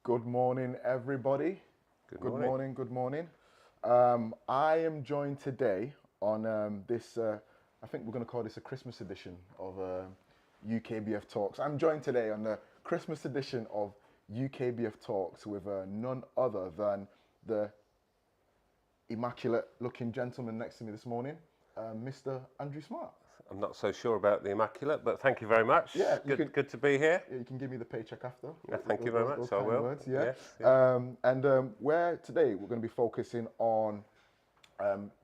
Good morning, everybody. Good morning. Good morning. I am joined today on this, I think we're going to call this a Christmas edition of UKBF Talks. I'm joined today on the Christmas edition of UKBF Talks with none other than the immaculate looking gentleman next to me this morning, Mr. Andrew Smart. I'm not so sure about the immaculate, but thank you very much. Yeah, good to be here. You can give me the paycheck after. Yeah, thank you very much. I will. Words, yeah. Yes, yeah. Today we're going to be focusing on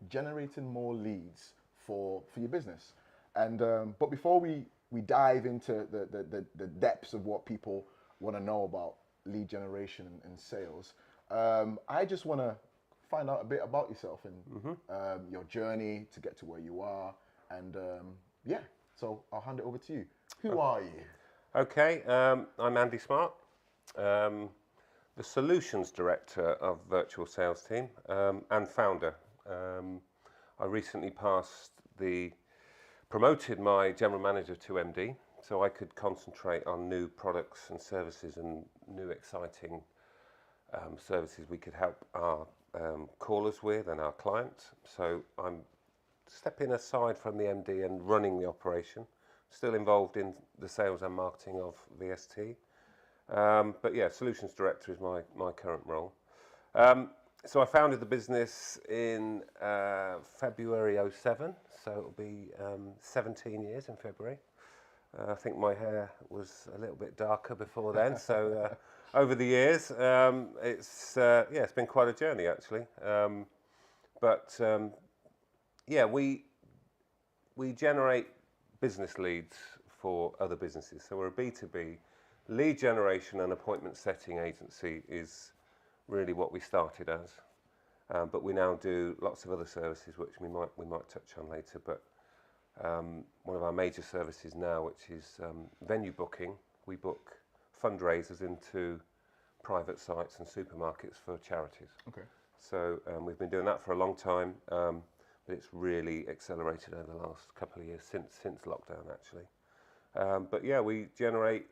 generating more leads for your business. And but before we dive into the depths of what people want to know about lead generation and sales, I just want to find out a bit about yourself and your journey to get to where you are. And so I'll hand it over to you. Who are you? Okay, I'm Andy Smart, the Solutions Director of Virtual Sales Team and founder. I recently promoted my General Manager to MD, so I could concentrate on new products and services and new exciting services we could help our callers with and our clients. So I'm stepping aside from the MD and running the operation, still involved in the sales and marketing of VST. But yeah, Solutions Director is my current role. So I founded the business in February 07, so it'll be 17 years in February. I think my hair was a little bit darker before then, so over the years, it's been quite a journey actually. We generate business leads for other businesses. So we're a B2B lead generation and appointment setting agency is really what we started as. But we now do lots of other services which we might touch on later. But one of our major services now, which is venue booking. We book fundraisers into private sites and supermarkets for charities. Okay. So we've been doing that for a long time. But it's really accelerated over the last couple of years since lockdown actually. But yeah, we generate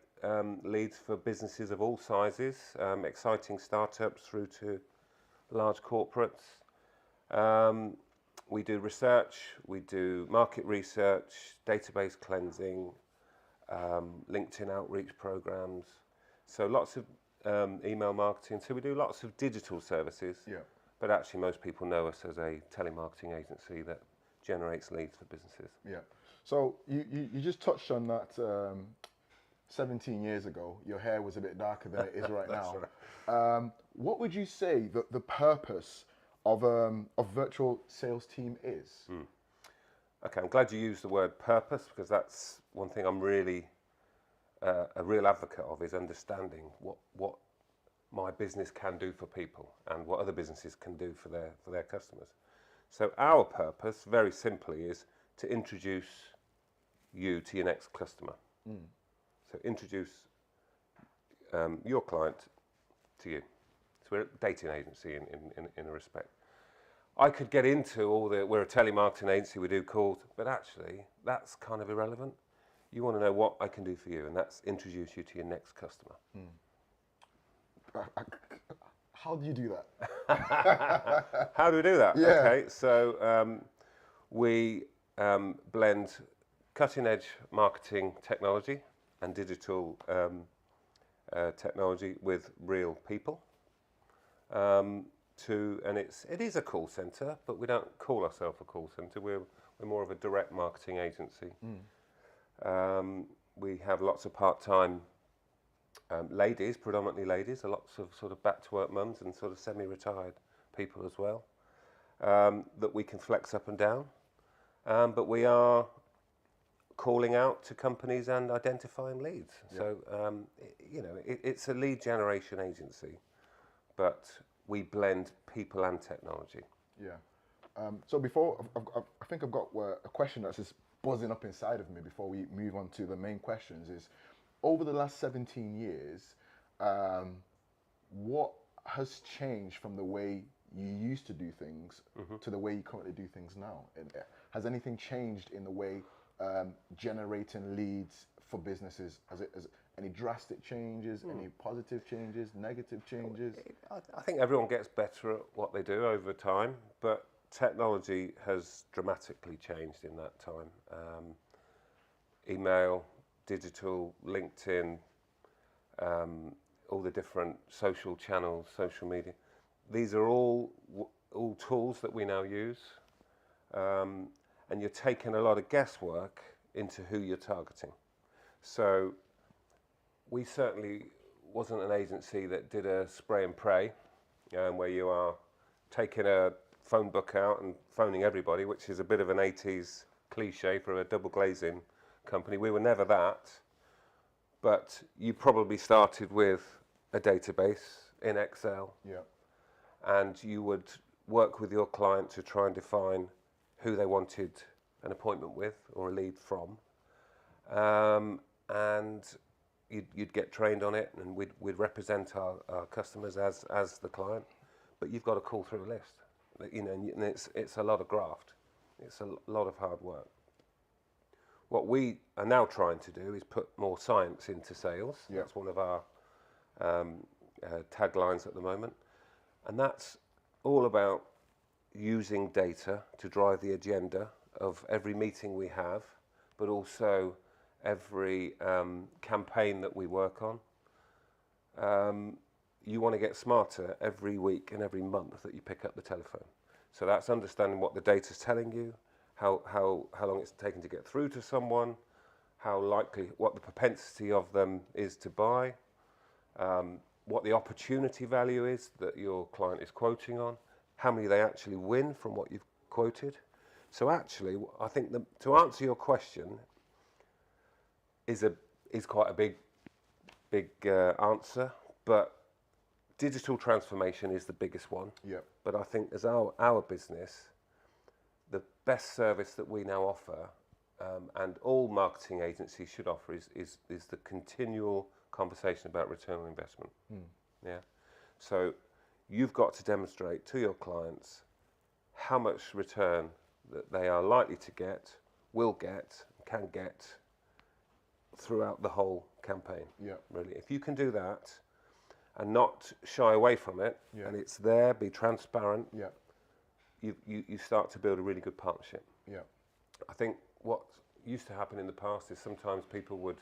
leads for businesses of all sizes, exciting startups through to large corporates. We do research, we do market research, database cleansing, LinkedIn outreach programs. So lots of email marketing. So we do lots of digital services. Yeah. But actually, most people know us as a telemarketing agency that generates leads for businesses. Yeah. So you just touched on that 17 years ago, your hair was a bit darker than it is right now. Right. What would you say that the purpose of virtual sales team is? Okay, I'm glad you used the word purpose because that's one thing I'm really a real advocate of is understanding what my business can do for people and what other businesses can do for their customers. So our purpose, very simply, is to introduce you to your next customer. So introduce your client to you. So we're a dating agency in a respect. I could get into we're a telemarketing agency, we do calls, but actually that's kind of irrelevant. You want to know what I can do for you, and that's introduce you to your next customer. How do you do that? How do we do that? Yeah. Okay, so we blend cutting-edge marketing technology and digital technology with real people. It is a call centre, but we don't call ourselves a call centre. We're more of a direct marketing agency. We have lots of part-time ladies, predominantly ladies, lots of sort of back-to-work mums and sort of semi-retired people as well, that we can flex up and down. But we are calling out to companies and identifying leads. Yeah. So, it's a lead generation agency, but we blend people and technology. Yeah. So before, I think I've got a question that's just buzzing up inside of me before we move on to the main questions is, over the last 17 years, what has changed from the way you used to do things to the way you currently do things now? Has anything changed in the way generating leads for businesses? Has any drastic changes, any positive changes, negative changes? I think everyone gets better at what they do over time, but technology has dramatically changed in that time. Email, digital, LinkedIn, all the different social channels, social media. These are all tools that we now use, and you're taking a lot of guesswork into who you're targeting. So we certainly wasn't an agency that did a spray and pray, where you are taking a phone book out and phoning everybody, which is a bit of an 80s cliche for a double glazing company. We were never that, but you probably started with a database in Excel, Yeah. and you would work with your client to try and define who they wanted an appointment with or a lead from, and you'd get trained on it, and we'd represent our customers as the client, but you've got to call through a list, and it's a lot of graft, it's a lot of hard work. What we are now trying to do is put more science into sales. Yeah. That's one of our taglines at the moment, and that's all about using data to drive the agenda of every meeting we have, but also every campaign that we work on. You want to get smarter every week and every month that you pick up the telephone. So that's understanding what the data's telling you, how long it's taken to get through to someone, what the propensity of them is to buy, what the opportunity value is that your client is quoting on, how many they actually win from what you've quoted. So actually, I think to answer your question is quite a big answer, but digital transformation is the biggest one. Yeah. But I think as our business, the best service that we now offer, and all marketing agencies should offer, is the continual conversation about return on investment. Yeah. So you've got to demonstrate to your clients how much return that they are likely to get, will get, can get throughout the whole campaign. Yeah. Really, if you can do that and not shy away from it, Yeah. and it's there, be transparent, Yeah. you start to build a really good partnership. Yeah. I think what used to happen in the past is sometimes people would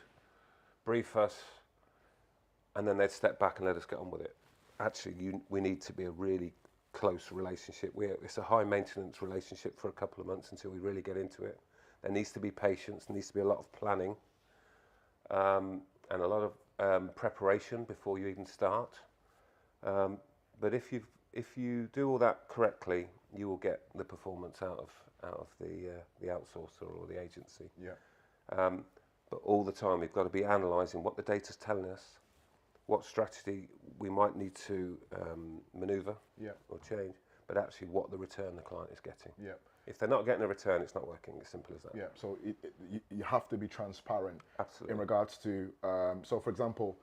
brief us and then they'd step back and let us get on with it. Actually, we need to be a really close relationship. It's a high maintenance relationship for a couple of months until we really get into it. There needs to be patience, there needs to be a lot of planning, and a lot of preparation before you even start. But if you do all that correctly, you will get the performance out of the outsourcer or the agency. Yeah. But all the time we've got to be analysing what the data's telling us, what strategy we might need to manoeuvre or change, but actually what the return the client is getting. Yeah. If they're not getting a return, it's not working. As simple as that. Yeah. So you have to be transparent. Absolutely. In regards to, so for example,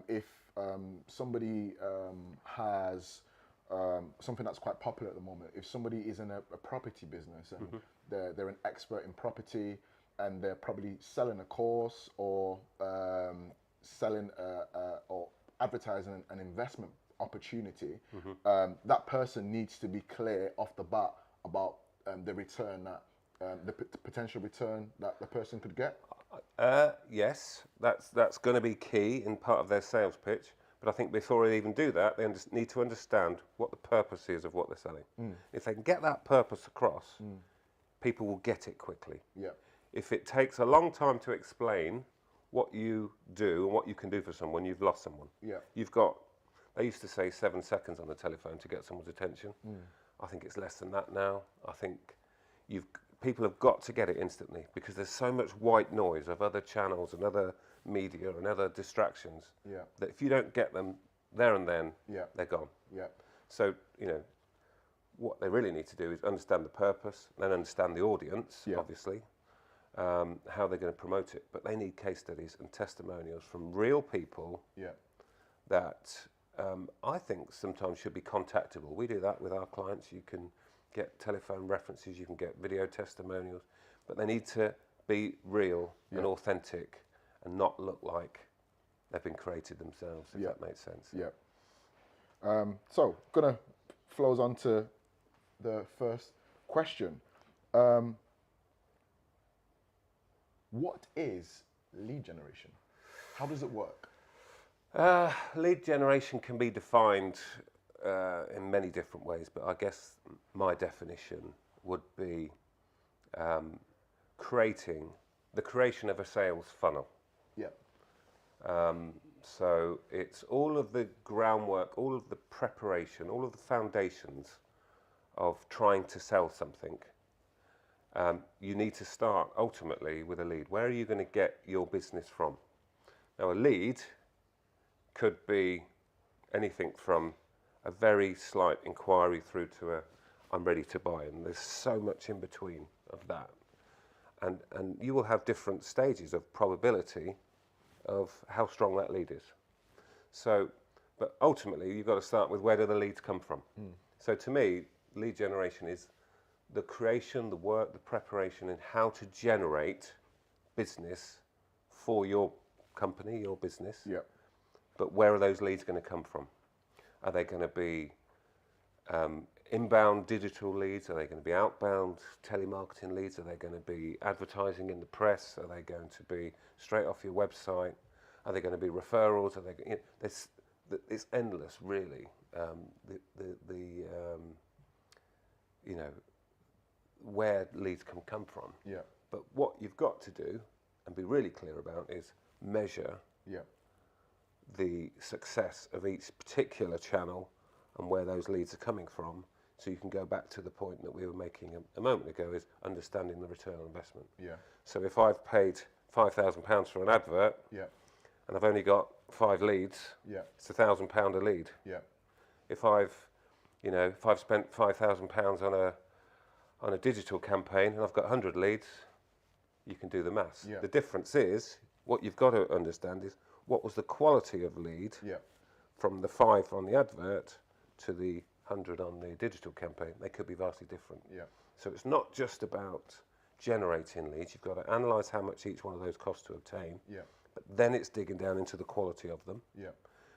if somebody has something that's quite popular at the moment, if somebody is in a property business and they're an expert in property and they're probably selling a course or selling or advertising an investment opportunity, that person needs to be clear off the bat about the return that the potential return that the person could get. Yes, that's going to be key in part of their sales pitch. But I think before they even do that, they need to understand what the purpose is of what they're selling. If they can get that purpose across, people will get it quickly. Yeah. If it takes a long time to explain what you do and what you can do for someone, you've lost someone. Yeah. They used to say 7 seconds on the telephone to get someone's attention. I think it's less than that now. I think people have got to get it instantly because there's so much white noise of other channels and other media and other distractions that if you don't get them there and then, they're gone. Yeah. So, what they really need to do is understand the purpose, then understand the audience, obviously, how they're going to promote it. But they need case studies and testimonials from real people that I think sometimes should be contactable. We do that with our clients. You can get telephone references, you can get video testimonials, but they need to be real and authentic and not look like they've been created themselves, if that makes sense. Yeah. So, gonna flows on to the first question. What is lead generation? How does it work? Lead generation can be defined in many different ways, but I guess my definition would be the creation of a sales funnel. Yeah. So it's all of the groundwork, all of the preparation, all of the foundations of trying to sell something. You need to start ultimately with a lead. Where are you going to get your business from? Now, a lead could be anything from a very slight inquiry through to a I'm ready to buy, and there's so much in between of that. And you will have different stages of probability of how strong that lead is. So, but ultimately, you've got to start with where do the leads come from. So to me, lead generation is the creation, the work, the preparation, and how to generate business for your company, your business. Yeah. But where are those leads going to come from? Are they going to be inbound digital leads? Are they going to be outbound telemarketing leads? Are they going to be advertising in the press? Are they going to be straight off your website? Are they going to be referrals? Are they? It's endless, really. Where leads can come from. Yeah. But what you've got to do and be really clear about is measure the success of each particular channel and where those leads are coming from, so you can go back to the point that we were making a moment ago, is understanding the return on investment. Yeah. So if I've paid £5,000 for an advert and I've only got 5 leads, it's £1,000 a lead. Yeah. If I've spent £5,000 on a digital campaign and I've got 100 leads, you can do the maths. Yeah. The difference is, what you've got to understand is, what was the quality of lead from the 5 on the advert to the 100 on the digital campaign. They could be vastly different. Yeah. So it's not just about generating leads. You've got to analyse how much each one of those costs to obtain. Yeah. But then it's digging down into the quality of them. Yeah.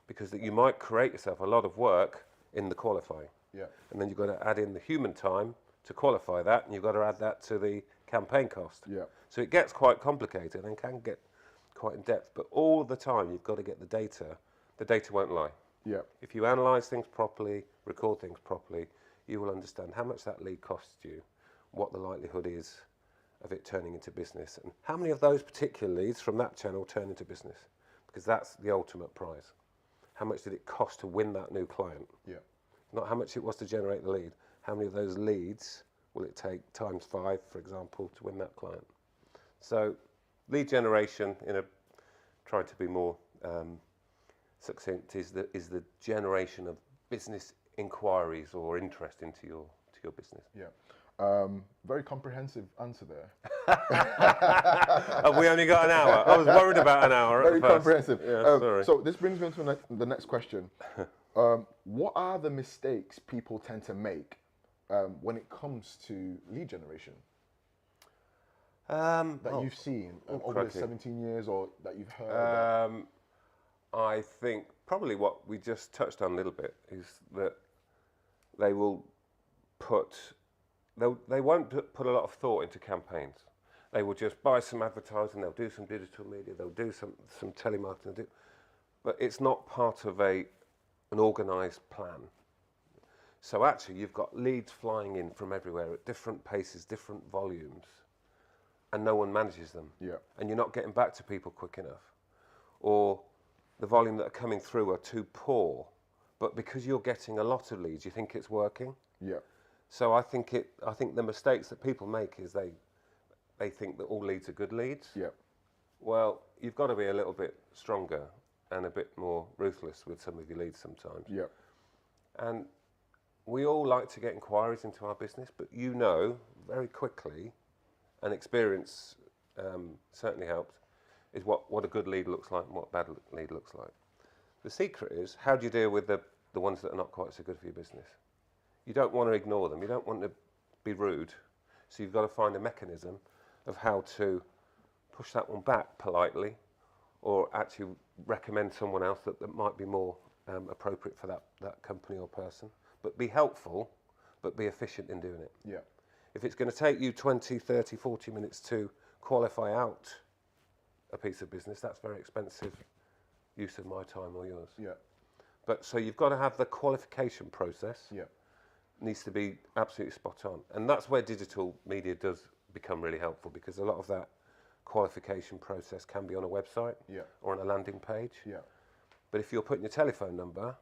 Because you might create yourself a lot of work in the qualifying. Yeah. And then you've got to add in the human time to qualify that, and you've got to add that to the campaign cost. Yeah. So it gets quite complicated and can get quite in depth, but all the time you've got to get the data. The data won't lie. Yeah. If you analyse things properly, record things properly, you will understand how much that lead costs you, what the likelihood is of it turning into business, and how many of those particular leads from that channel turn into business, because that's the ultimate prize. How much did it cost to win that new client? Yeah. Not how much it was to generate the lead. How many of those leads will it take times 5, for example, to win that client? So lead generation, trying to be more succinct, is the generation of business inquiries or interest into your business. Yeah. Very comprehensive answer there. Have we only got an hour? I was worried about an hour. Very comprehensive. Yeah, sorry. So this brings me to the next question. What are the mistakes people tend to make when it comes to lead generation that you've seen over the 17 years, or that you've heard? I think probably what we just touched on a little bit is that they won't put a lot of thought into campaigns. They will just buy some advertising, they'll do some digital media, they'll do some telemarketing, but it's not part of an organised plan. So actually you've got leads flying in from everywhere at different paces, different volumes, and no one manages them. Yeah. And you're not getting back to people quick enough. Or the volume that are coming through are too poor, but because you're getting a lot of leads, you think it's working. Yeah. So I think the mistakes that people make is they think that all leads are good leads. Yeah. Well, you've got to be a little bit stronger and a bit more ruthless with some of your leads sometimes. Yeah. And we all like to get inquiries into our business, but very quickly, and experience certainly helps, is what a good lead looks like and what a bad lead looks like. The secret is, how do you deal with the ones that are not quite so good for your business? You don't want to ignore them. You don't want to be rude. So you've got to find a mechanism of how to push that one back politely, or actually recommend someone else that might be more appropriate for that company or person. But be helpful, but be efficient in doing it. Yeah. If it's going to take you 20, 30, 40 minutes to qualify out a piece of business, that's very expensive use of my time or yours. Yeah. But so you've got to have the qualification process. Yeah. Needs to be absolutely spot on. And that's where digital media does become really helpful, because a lot of that qualification process can be on a website or on a landing page. Yeah. But if you're putting your telephone number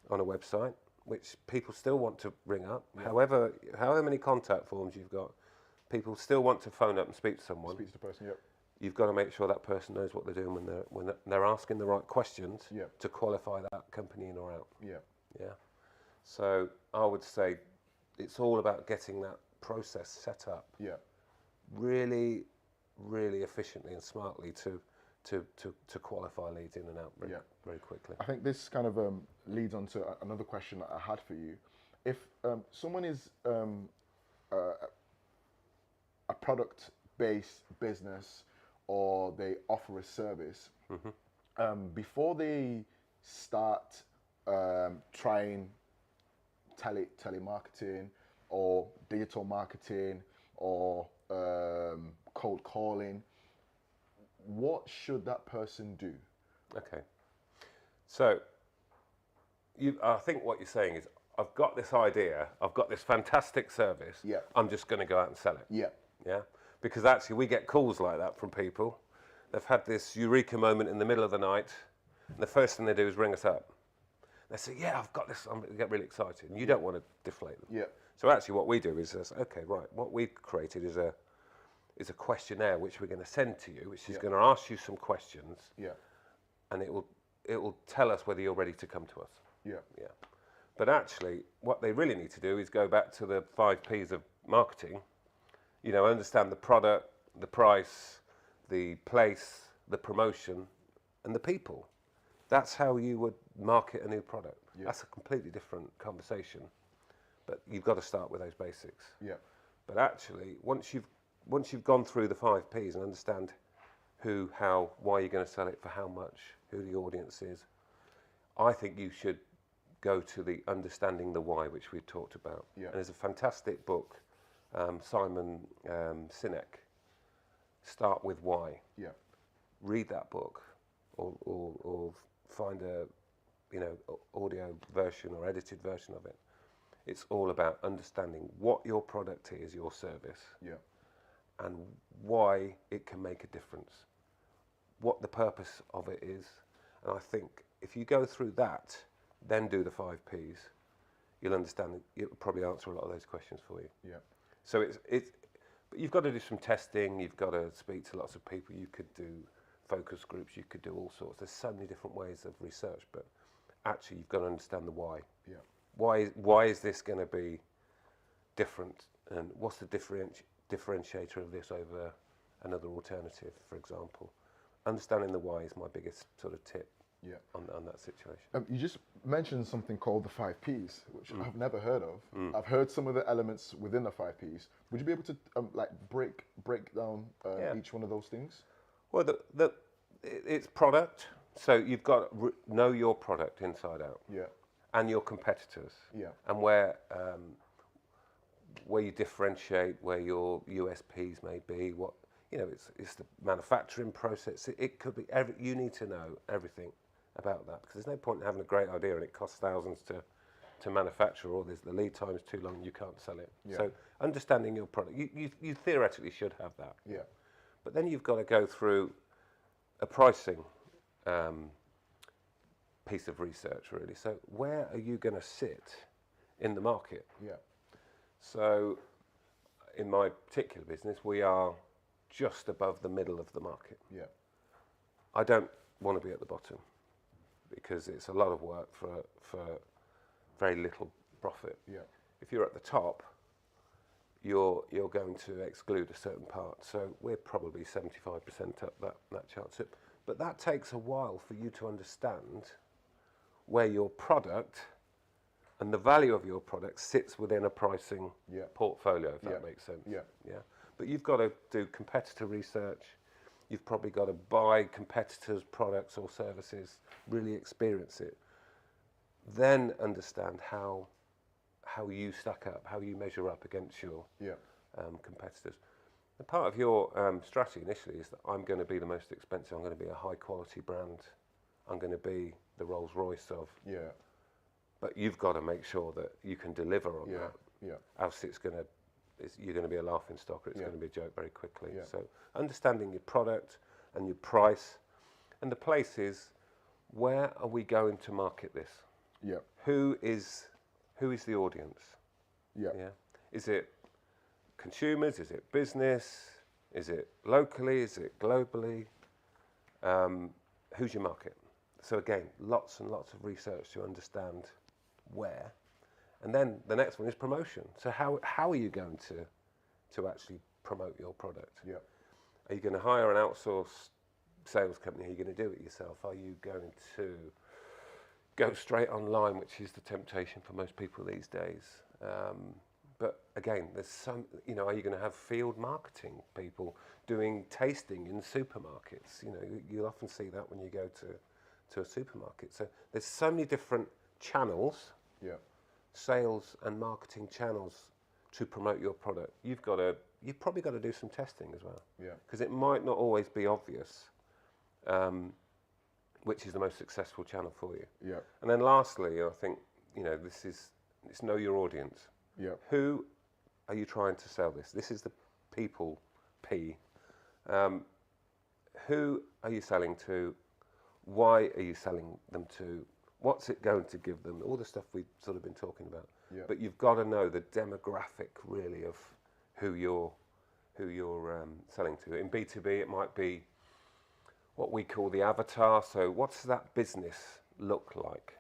on a website, which people still want to ring up, however many contact forms you've got, people still want to phone up and speak to someone. Speak to the person, yep. You've got to make sure that person knows what they're doing when they're asking the right questions to qualify that company in or out. Yeah. Yeah. So I would say it's all about getting that process set up really, really efficiently and smartly to qualify leads in and out very quickly. I think this kind of leads on to another question that I had for you. If someone is a product-based business, or they offer a service, before they start trying telemarketing or digital marketing or cold calling, what should that person do? Okay. So I think what you're saying is, I've got this idea, I've got this fantastic service, I'm just going to go out and sell it. Yeah. Because actually we get calls like that from people. They've had this eureka moment in the middle of the night, and the first thing they do is ring us up. They say, yeah, I've got this, they get really excited, and you don't want to deflate them. So actually what we do is, okay, right, what we've created is a questionnaire which we're going to send to you, which is going to ask you some questions, and it will tell us whether you're ready to come to us. But actually, what they really need to do is go back to the 5 Ps of marketing. You know, understand the product, the price, the place, the promotion, and the people. That's how you would market a new product. That's a completely different conversation. But you've got to start with those basics. But actually, once you've gone through the 5 Ps and understand who, how, why you're going to sell it, for how much, who the audience is, I think you should go to the understanding the why, which we've talked about. And there's a fantastic book, Simon Sinek, Start With Why. Read that book, or find a audio version or edited version of it. It's all about understanding what your product is, your service, and why it can make a difference, what the purpose of it is. And I think if you go through that, then do the 5 Ps, you'll understand it. It'll probably answer a lot of those questions for you. So but you've got to do some testing. You've got to speak to lots of people. You could do focus groups. You could do all sorts. There's so many different ways of research, but actually you've got to understand the why. Why is this going to be different, and what's the differentiator of this over another alternative, for example? Understanding the why is my biggest sort of tip on that situation. You just mentioned something called the 5 Ps, which I've never heard of. I've heard some of the elements within the 5 Ps. Would you be able to like break down each one of those things? Well, it's product, so you've got to know your product inside out, and your competitors, and where you differentiate, where your USPs may be. What it's the manufacturing process. It could be you need to know everything about that, because there's no point in having a great idea and it costs thousands to manufacture, or the lead time is too long and you can't sell it. So understanding your product, you theoretically should have that. But then you've got to go through a pricing piece of research, really. So where are you going to sit in the market? So in my particular business, we are just above the middle of the market. I don't want to be at the bottom, because it's a lot of work for very little profit. If you're at the top, you're going to exclude a certain part. So we're probably 75% up that chart. So, but that takes a while for you to understand where your product and the value of your product sits within a pricing portfolio, if that makes sense. But you've got to do competitor research. You've probably got to buy competitors' products or services, really experience it. Then understand how you stack up, how you measure up against your competitors. And part of your strategy initially is that I'm going to be the most expensive, I'm going to be a high quality brand, I'm going to be the Rolls Royce of. Yeah. But you've got to make sure that you can deliver on that. Yeah. Else you're going to be a laughing stock, or it's going to be a joke very quickly. Yeah. So understanding your product and your price, and the place is, where are we going to market this? Yeah. Who is the audience? Yeah. Yeah. Is it consumers? Is it business? Is it locally? Is it globally? Who's your market? So again, lots and lots of research to understand where. And then the next one is promotion. So how are you going to actually promote your product? Yeah. Are you going to hire an outsourced sales company? Are you going to do it yourself? Are you going to go straight online, which is the temptation for most people these days? But again, there's some, are you going to have field marketing people doing tasting in supermarkets? You'll often see that when you go to a supermarket. So there's so many different channels, sales and marketing channels to promote your product. You've probably got to do some testing as well. Because it might not always be obvious which is the most successful channel for you. And then lastly, I think, it's know your audience. Who are you trying to sell this? This is the people P. Who are you selling to? Why are you selling them to? What's it going to give them? All the stuff we've sort of been talking about. But you've got to know the demographic really of who you're selling to. In B2B, it might be what we call the avatar. So what's that business look like?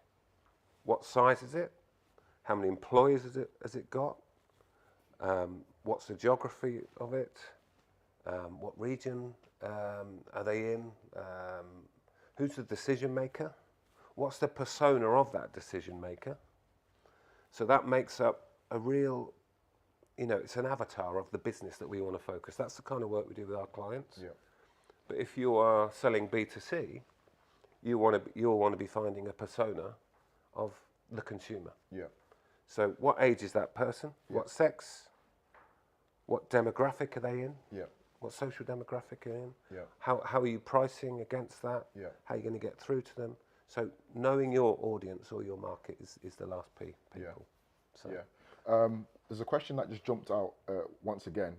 What size is it? How many employees has it got? What's the geography of it? What region are they in? Who's the decision maker? What's the persona of that decision maker? So that makes up a real, it's an avatar of the business that we want to focus. That's the kind of work we do with our clients. But if you are selling B2C, you'll want to be finding a persona of the consumer. So what age is that person? What sex? What demographic are they in? What social demographic are they in? How are you pricing against that? How are you going to get through to them? So knowing your audience or your market is the last P, people. There's a question that just jumped out once again.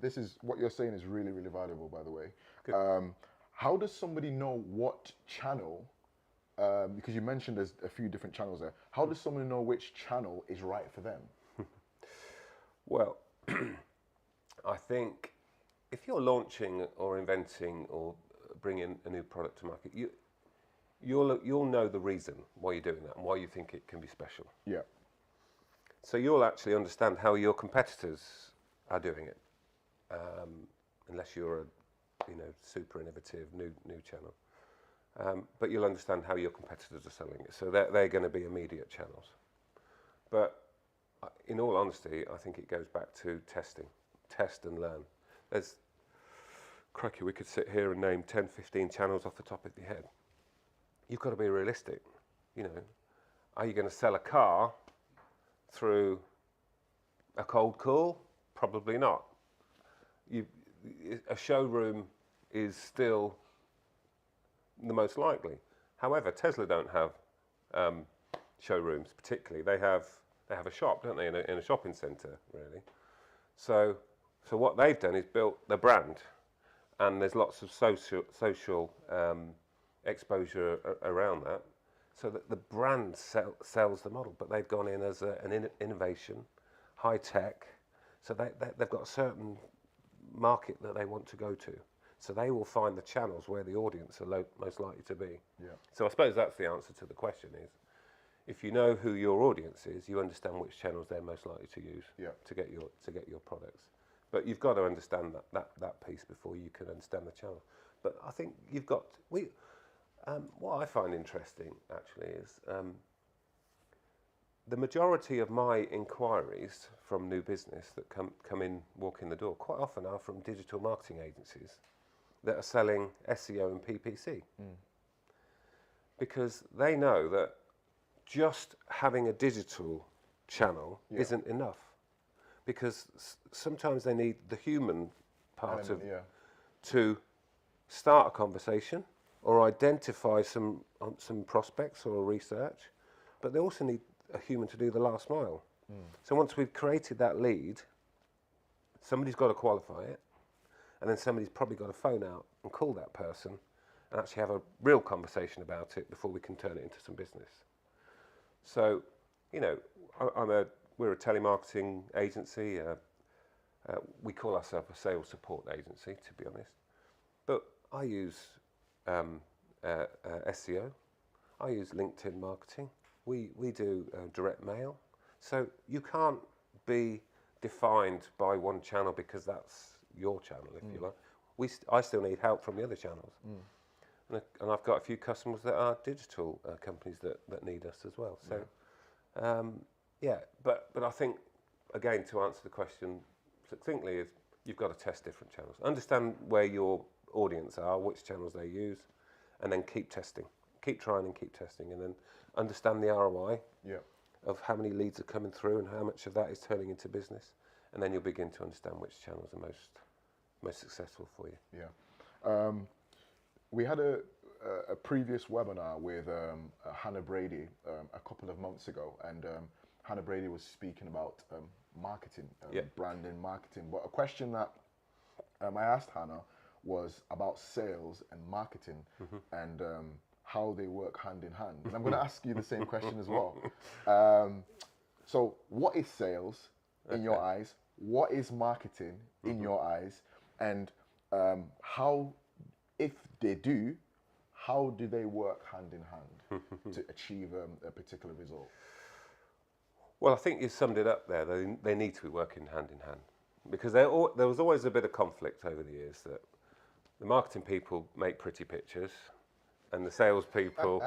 This is what you're saying is really, really valuable, by the way. How does somebody know what channel, because you mentioned there's a few different channels there, how does somebody know which channel is right for them? Well, I think if you're launching or inventing or bringing a new product to market, you'll know the reason why you're doing that and why you think it can be special. So you'll actually understand how your competitors are doing it, unless you're a super innovative new channel. But you'll understand how your competitors are selling it. So they're going to be immediate channels. But in all honesty, I think it goes back to testing. Test and learn. Crikey, we could sit here and name 10, 15 channels off the top of your head. You've got to be realistic. Are you going to sell a car through a cold call? Probably not. A showroom is still the most likely. However, Tesla don't have showrooms particularly. They have a shop, don't they, in a shopping centre, really. So what they've done is built the brand, and there's lots of social exposure around that, so that the brand sells the model. But they've gone in as an innovation, high tech. So they've got a certain market that they want to go to. So they will find the channels where the audience are most likely to be. So I suppose that's the answer to the question is, if you know who your audience is, you understand which channels they're most likely to use to get your products. But you've got to understand that piece before you can understand the channel. But I think you've got what I find interesting actually is the majority of my inquiries from new business that walk in the door quite often are from digital marketing agencies that are selling SEO and PPC. Because they know that just having a digital channel isn't enough. Because sometimes they need the human part to start a conversation or identify some prospects or research, but they also need a human to do the last mile. So once we've created that lead, somebody's got to qualify it, and then somebody's probably got to phone out and call that person and actually have a real conversation about it before we can turn it into some business. So, you know, we're a telemarketing agency. We call ourselves a sales support agency, to be honest. But I use SEO. I use LinkedIn marketing. We do direct mail. So you can't be defined by one channel because that's your channel, if you like. I still need help from the other channels. And I've got a few customers that are digital companies that need us as well. So, but I think, again, to answer the question succinctly, is you've got to test different channels. Understand where your audience are, which channels they use, and then keep testing. Keep trying and keep testing, and then understand the ROI of how many leads are coming through and how much of that is turning into business. And then you'll begin to understand which channels are most successful for you. Yeah. We had a previous webinar with Hannah Brady a couple of months ago, and Hannah Brady was speaking about marketing, branding, marketing. But a question that I asked Hannah was about sales and marketing and how they work hand in hand. And I'm going to ask you the same question as well. So what is sales in your eyes? What is marketing in your eyes? And how, if they do, how do they work hand in hand to achieve a particular result? Well, I think you summed it up there. They need to be working hand in hand, because there was always a bit of conflict over the years that the marketing people make pretty pictures and the sales people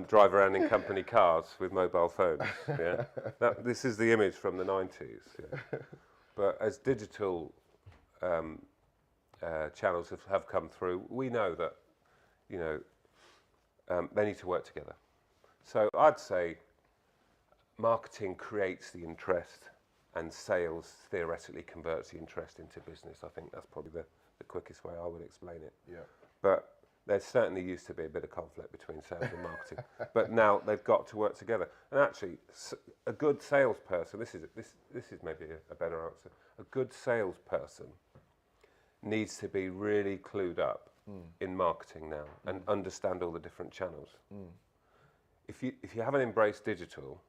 drive around in company cars with mobile phones. Yeah, this is the image from the 90s. Yeah. But as digital channels have come through, we know that, you know, they need to work together. So I'd say marketing creates the interest and sales theoretically converts the interest into business. I think that's probably the quickest way I would explain it. Yeah. But there certainly used to be a bit of conflict between sales and marketing. But now they've got to work together. And actually, a good salesperson, this is maybe a better answer, a good salesperson needs to be really clued up in marketing now and understand all the different channels. If you haven't embraced digital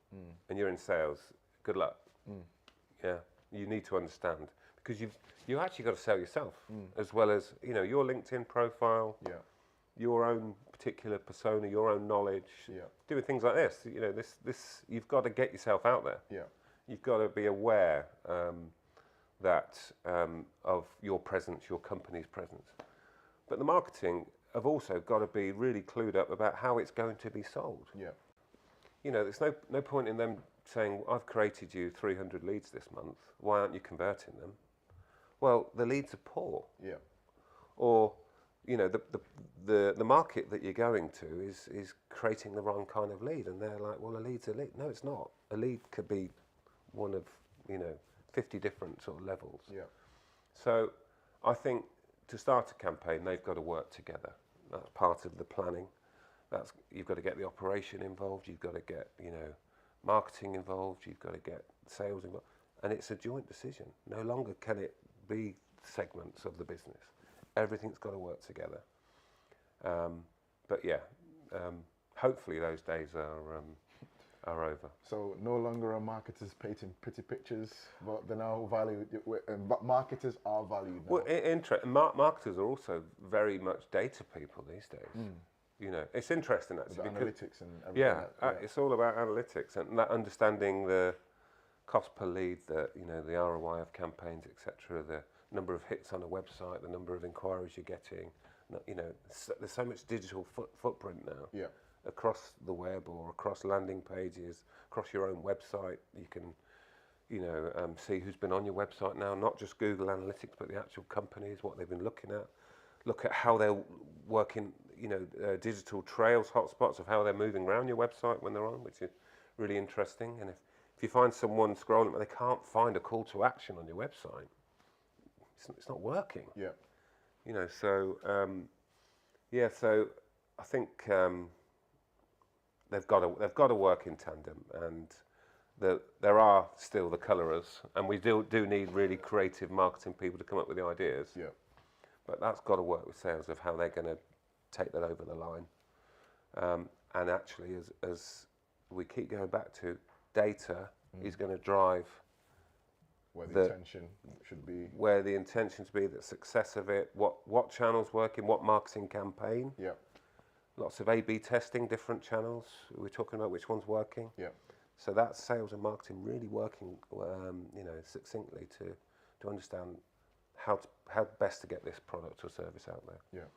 and you're in sales, good luck. Yeah, you need to understand, because you actually got to sell yourself as well as, you know, your LinkedIn profile, your own particular persona, your own knowledge. Doing things like this, you know, this you've got to get yourself out there. You've got to be aware that of your presence, your company's presence. But the marketing have also got to be really clued up about how it's going to be sold. You know, there's no point in them saying, I've created you 300 leads this month, why aren't you converting them? Well, the leads are poor. Or, you know, the market that you're going to is creating the wrong kind of lead, and they're like, well, a lead's a lead. No, it's not. A lead could be one of, you know, 50 different sort of levels. So I think to start a campaign, they've got to work together. That's part of the planning. You've got to get the operation involved. You've got to get, you know, marketing involved. You've got to get sales involved, and it's a joint decision. No longer can it be segments of the business. Everything's got to work together. But yeah, hopefully those days are over. So no longer are marketers painting pretty pictures, but they're now valued. Marketers are valued now. Well, marketers are also very much data people these days. You know, it's interesting actually. Analytics and everything. It's all about analytics and that understanding the cost per lead, you know, the ROI of campaigns, etc. The number of hits on a website, the number of inquiries you're getting. You know, there's so much digital footprint now. Across the web or across landing pages, across your own website. You can, you know, see who's been on your website now, not just Google Analytics, but the actual companies, what they've been looking at. look at how they're working, digital trails, hotspots of how they're moving around your website when they're on, which is really interesting. And if you find someone scrolling but they can't find a call to action on your website, it's not working. Yeah. So so I think they've got to work in tandem, and there are still the colourers, and we do need really creative marketing people to come up with the ideas. Yeah. But that's got to work with sales of how they're going to take that over the line. And actually, as we keep going back to, data is going to drive where the intention should be. Where the intention to be, the success of it, what channels working, what marketing campaign. Yeah. Lots of A/B testing, different channels. We're talking about which one's working. Yeah. So that's sales and marketing really working, succinctly to understand how best to get this product or service out there. Yeah.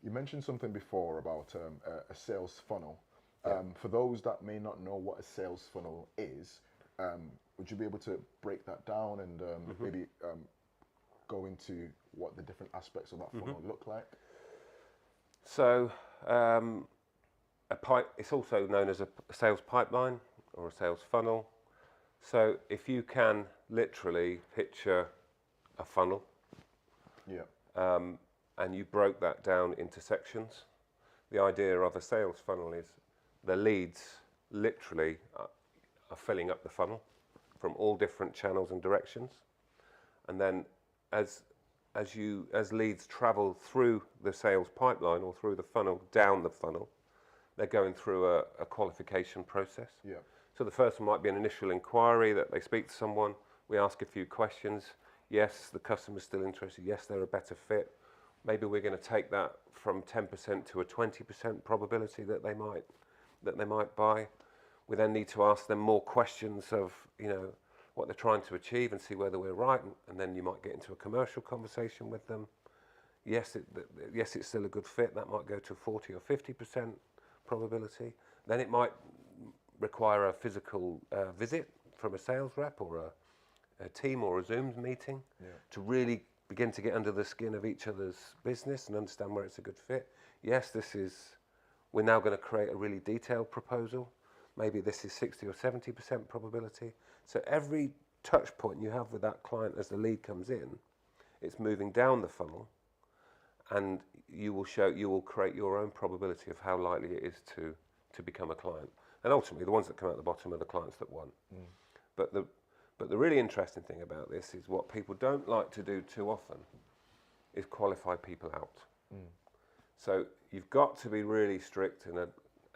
You mentioned something before about a sales funnel. For those that may not know what a sales funnel is, would you be able to break that down and maybe go into what the different aspects of that funnel look like? So it's also known as a sales pipeline or a sales funnel. So if you can literally picture a funnel, and you broke that down into sections, the idea of a sales funnel is the leads literally are filling up the funnel from all different channels and directions, and then as leads travel through the sales pipeline or through the funnel, down the funnel, they're going through a qualification process. Yeah. So the first one might be an initial inquiry that they speak to someone, we ask a few questions, yes, the customer's still interested, yes, they're a better fit, maybe we're going to take that from 10% to a 20% probability that they might buy. We then need to ask them more questions of, what they're trying to achieve and see whether we're right, and then you might get into a commercial conversation with them. Yes, it's still a good fit. That might go to 40 or 50% probability. Then it might require a physical visit from a sales rep or a team or a Zoom meeting to really begin to get under the skin of each other's business and understand where it's a good fit. Yes, we're now going to create a really detailed proposal. Maybe this is 60 or 70% probability. So every touch point you have with that client as the lead comes in, it's moving down the funnel, and you will create your own probability of how likely it is to become a client. And ultimately, the ones that come out the bottom are the clients that won. But the really interesting thing about this is what people don't like to do too often is qualify people out. So you've got to be really strict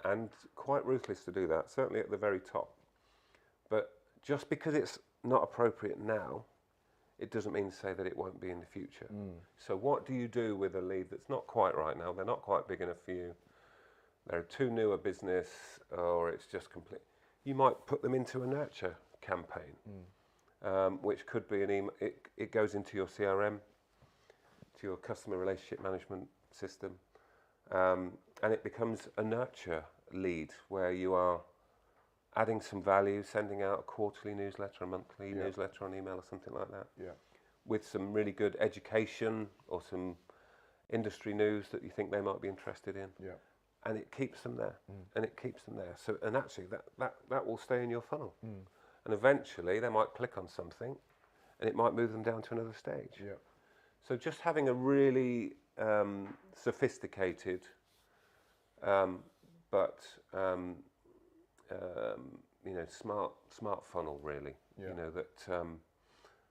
and quite ruthless to do that, certainly at the very top. But just because it's not appropriate now, it doesn't mean to say that it won't be in the future. So what do you do with a lead that's not quite right now? They're not quite big enough for you. They're too new a business, or it's just complete. You might put them into a nurture campaign, which could be an email. It goes into your CRM, to your customer relationship management system, and it becomes a nurture lead where you are adding some value, sending out a quarterly newsletter, a monthly newsletter on email or something like that, with some really good education or some industry news that you think they might be interested in. And it keeps them there, and it keeps them there. So, and actually that will stay in your funnel. And eventually they might click on something and it might move them down to another stage. So just having a really sophisticated but smart funnel, really.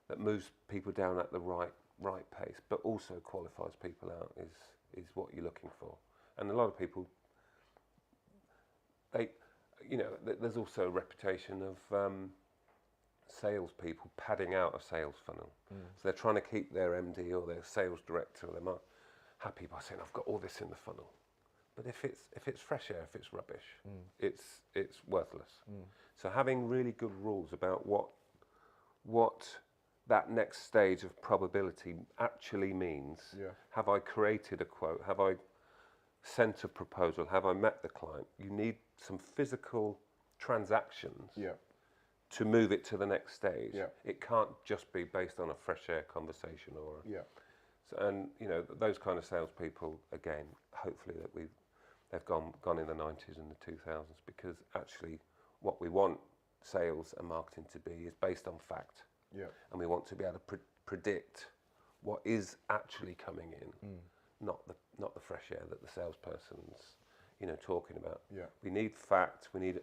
That moves people down at the right pace, but also qualifies people out is what you're looking for. And a lot of people, there's also a reputation of salespeople padding out a sales funnel. So they're trying to keep their MD or their sales director or their happy by saying, I've got all this in the funnel. But if it's fresh air, if it's rubbish, it's worthless. So having really good rules about what that next stage of probability actually means. Have I created a quote? Have I sent a proposal? Have I met the client? You need some physical transactions to move it to the next stage. It can't just be based on a fresh air conversation or. So, and you know, those kind of salespeople, again, hopefully that they've gone in the 90s and the 2000s, because actually what we want sales and marketing to be is based on fact. Yeah. And we want to be able to predict what is actually coming in, not the fresh air that the salesperson's, you know, talking about. Yeah. We need fact. We need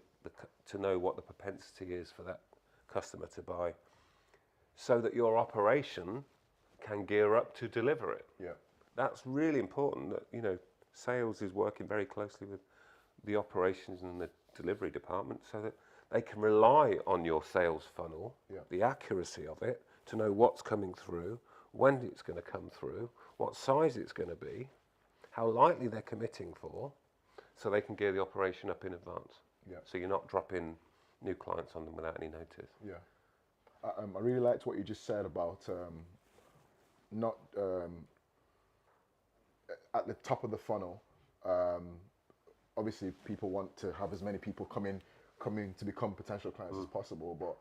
to know what the propensity is for that customer to buy, so that your operation can gear up to deliver it. Yeah. That's really important. That, you know, sales is working very closely with the operations and the delivery department, so that they can rely on your sales funnel, the accuracy of it, to know what's coming through, when it's going to come through, what size it's going to be, how likely they're committing for, so they can gear the operation up in advance. Yeah. So you're not dropping new clients on them without any notice. Yeah. I really liked what you just said about not at the top of the funnel. Obviously, people want to have as many people come in to become potential clients as possible, but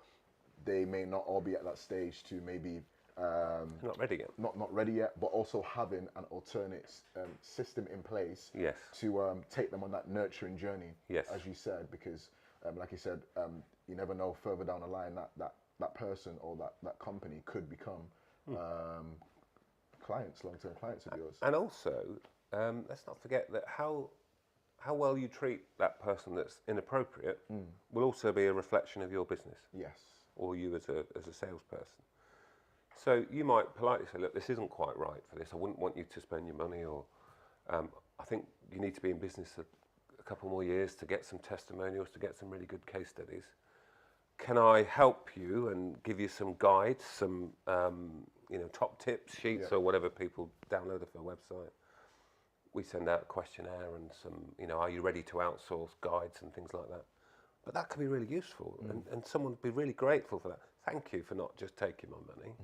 they may not all be at that stage to maybe Not ready yet. Not ready yet, but also having an alternate system in place Yes. to take them on that nurturing journey, Yes. as you said, because like you said, you never know further down the line that person or that company could become long-term clients of yours. And also, let's not forget that how well you treat that person that's inappropriate will also be a reflection of your business. Yes. Or you as a salesperson. So you might politely say, look, this isn't quite right for this. I wouldn't want you to spend your money, or I think you need to be in business a couple more years to get some testimonials, to get some really good case studies. Can I help you and give you some guides, some top tips sheets or whatever people download off their website? We send out a questionnaire and some, are you ready to outsource guides and things like that. But that could be really useful, and someone would be really grateful for that. Thank you for not just taking my money.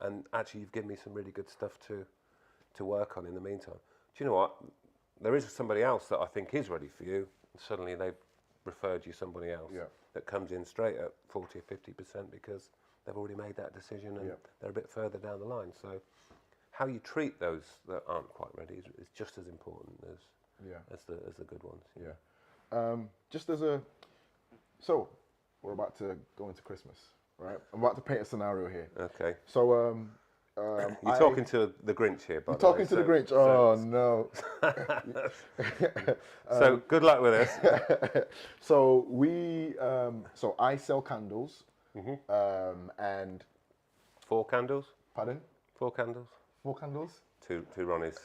And actually, you've given me some really good stuff to work on in the meantime. Do you know what? There is somebody else that I think is ready for you, and suddenly they've referred you somebody else that comes in straight at 40 or 50% because they've already made that decision and they're a bit further down the line. So how you treat those that aren't quite ready is just as important as the good ones. So we're about to go into Christmas, right? I'm about to paint a scenario here. Okay. So you're talking to the Grinch here, by the way. Talking to the Grinch. Oh no. So good luck with this. So I sell candles, and 4 candles. Pardon? 4 candles. 4 candles. Two Ronnies.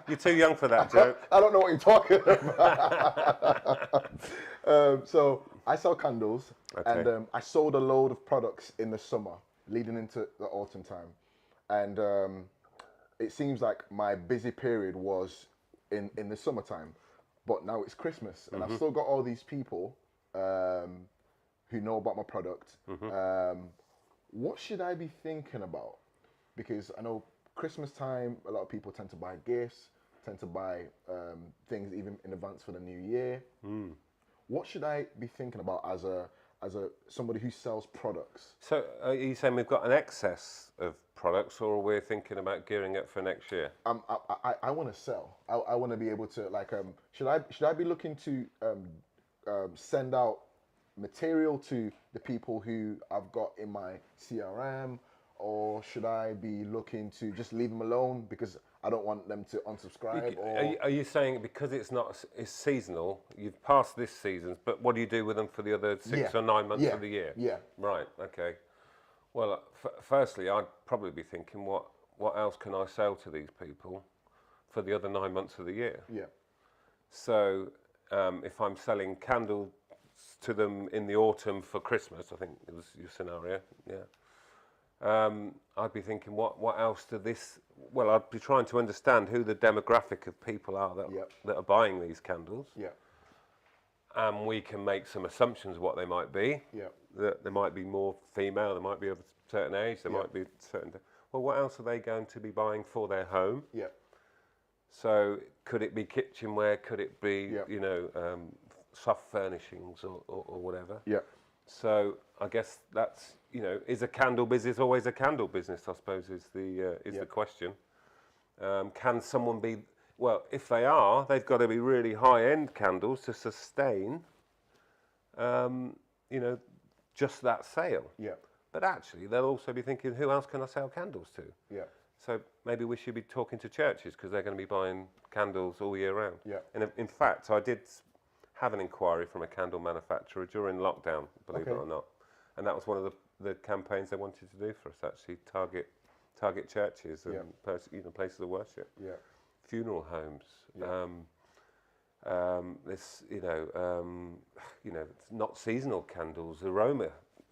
You're too young for that joke. I don't know what you're talking about. So I sell candles, and I sold a load of products in the summer, leading into the autumn time, and it seems like my busy period was in the summertime, but now it's Christmas, and I've still got all these people who know about my product. What should I be thinking about? Because I know Christmas time, a lot of people tend to buy gifts, tend to buy things even in advance for the new year. What should I be thinking about as a somebody who sells products? So are you saying we've got an excess of products, or we're thinking about gearing up for next year? I want to sell. I want to be able to should I be looking to send out material to the people who I've got in my CRM? Or should I be looking to just leave them alone because I don't want them to unsubscribe? Are you saying because it's seasonal, you've passed this season, but what do you do with them for the other 6 or 9 months of the year? Yeah. Right, okay. Well, firstly, I'd probably be thinking, what else can I sell to these people for the other 9 months of the year? Yeah. So if I'm selling candles to them in the autumn for Christmas, I think it was your scenario, I'd be thinking, what else do this... Well, I'd be trying to understand who the demographic of people are that are buying these candles. Yeah. And we can make some assumptions of what they might be. Yeah. That there might be more female, there might be of a certain age, there might be certain... Well, what else are they going to be buying for their home? Yeah. So could it be kitchenware? Could it be, soft furnishings or whatever? Yeah. So I guess that's, is a candle business always a candle business? I suppose is the question. Can someone be? Well, if they are, they've got to be really high-end candles to sustain, um, you know, just that sale. Yeah. But actually, they'll also be thinking, who else can I sell candles to? Yeah. So maybe we should be talking to churches because they're going to be buying candles all year round. Yeah. And in fact, I did have an inquiry from a candle manufacturer during lockdown, believe it or not. And that was one of the campaigns they wanted to do for us, actually target churches and places of worship, funeral homes. It's not seasonal candles, aroma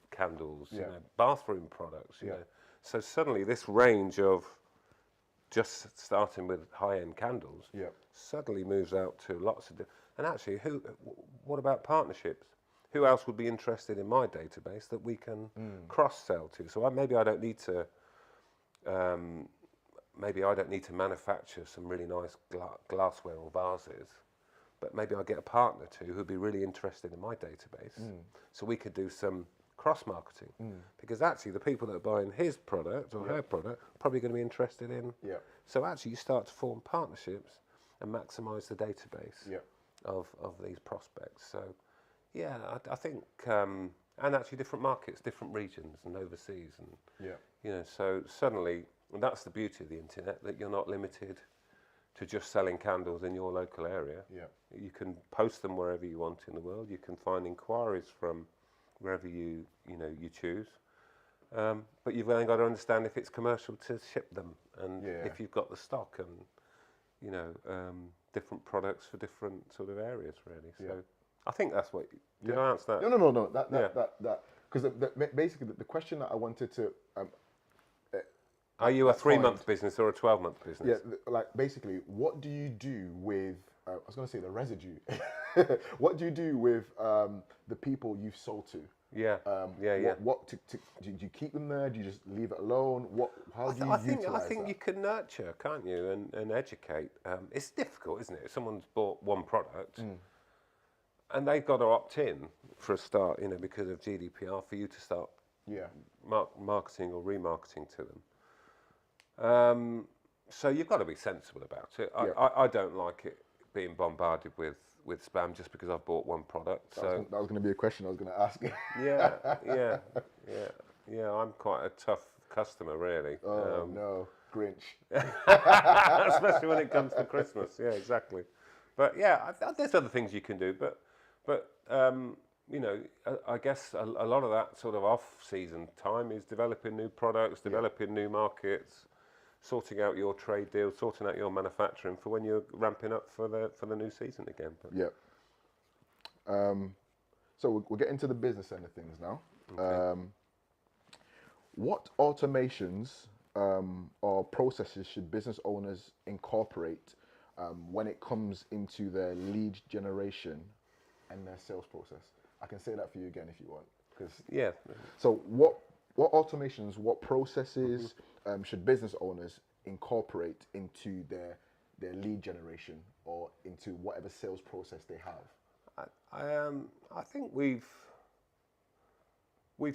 candles, bathroom products. You know. So suddenly this range of just starting with high-end candles suddenly moves out to lots of and actually, what about partnerships? Who else would be interested in my database that we can cross-sell to? So maybe I don't need to manufacture some really nice glassware or vases, but maybe I get a partner too who'd be really interested in my database. So we could do some cross-marketing because actually the people that are buying his product or her product are probably going to be interested in. So actually you start to form partnerships and maximise the database of these prospects. So I think, and actually different markets, different regions and overseas. And so suddenly, and that's the beauty of the internet, that you're not limited to just selling candles in your local area. You can post them wherever you want in the world. You can find inquiries from wherever you choose. But you've only got to understand if it's commercial to ship them, and if you've got the stock, and different products for different sort of areas, really. So I think that's what. Did I answer that? No. That because basically the question that I wanted to. Are you a 3-month business or a 12-month business? Yeah, like basically, what do you do with? I was going to say the residue. What do you do with the people you've sold to? What do you keep them there? Do you just leave it alone? How do you utilize that? I think you can nurture, can't you, and educate. It's difficult, isn't it? If someone's bought one product, and they've got to opt in for a start, because of GDPR, for you to start marketing or remarketing to them. So you've got to be sensible about it. I don't like it being bombarded with spam just because I've bought one product. So that was going to be a question I was going to ask. I'm quite a tough customer, really. Oh no, Grinch. Especially when it comes to Christmas. Yeah, exactly. But there's other things you can do. But I guess a lot of that sort of off-season time is developing new products, developing new markets, sorting out your trade deals, sorting out your manufacturing for when you're ramping up for the new season again. So we'll get into the business end of things now. Okay. What automations or processes should business owners incorporate when it comes into their lead generation and their sales process? I can say that for you again if you want. So what automations, what processes should business owners incorporate into their lead generation or into whatever sales process they have? I think we've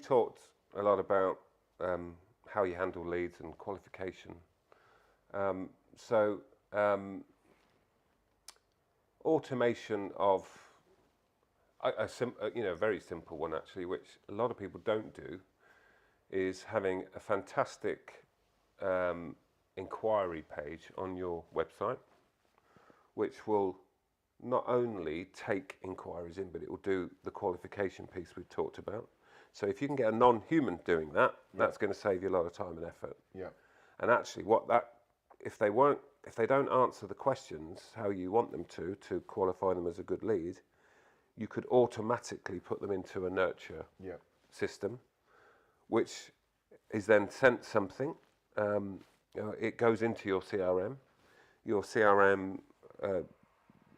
talked a lot about how you handle leads and qualification. Automation of a very simple one actually, which a lot of people don't do, is having a fantastic inquiry page on your website, which will not only take inquiries in, but it will do the qualification piece we've talked about. So if you can get a non-human doing that, that's going to save you a lot of time and effort. And actually, if they don't answer the questions how you want them to qualify them as a good lead, you could automatically put them into a nurture system, which is then sent something. It goes into your CRM. Your CRM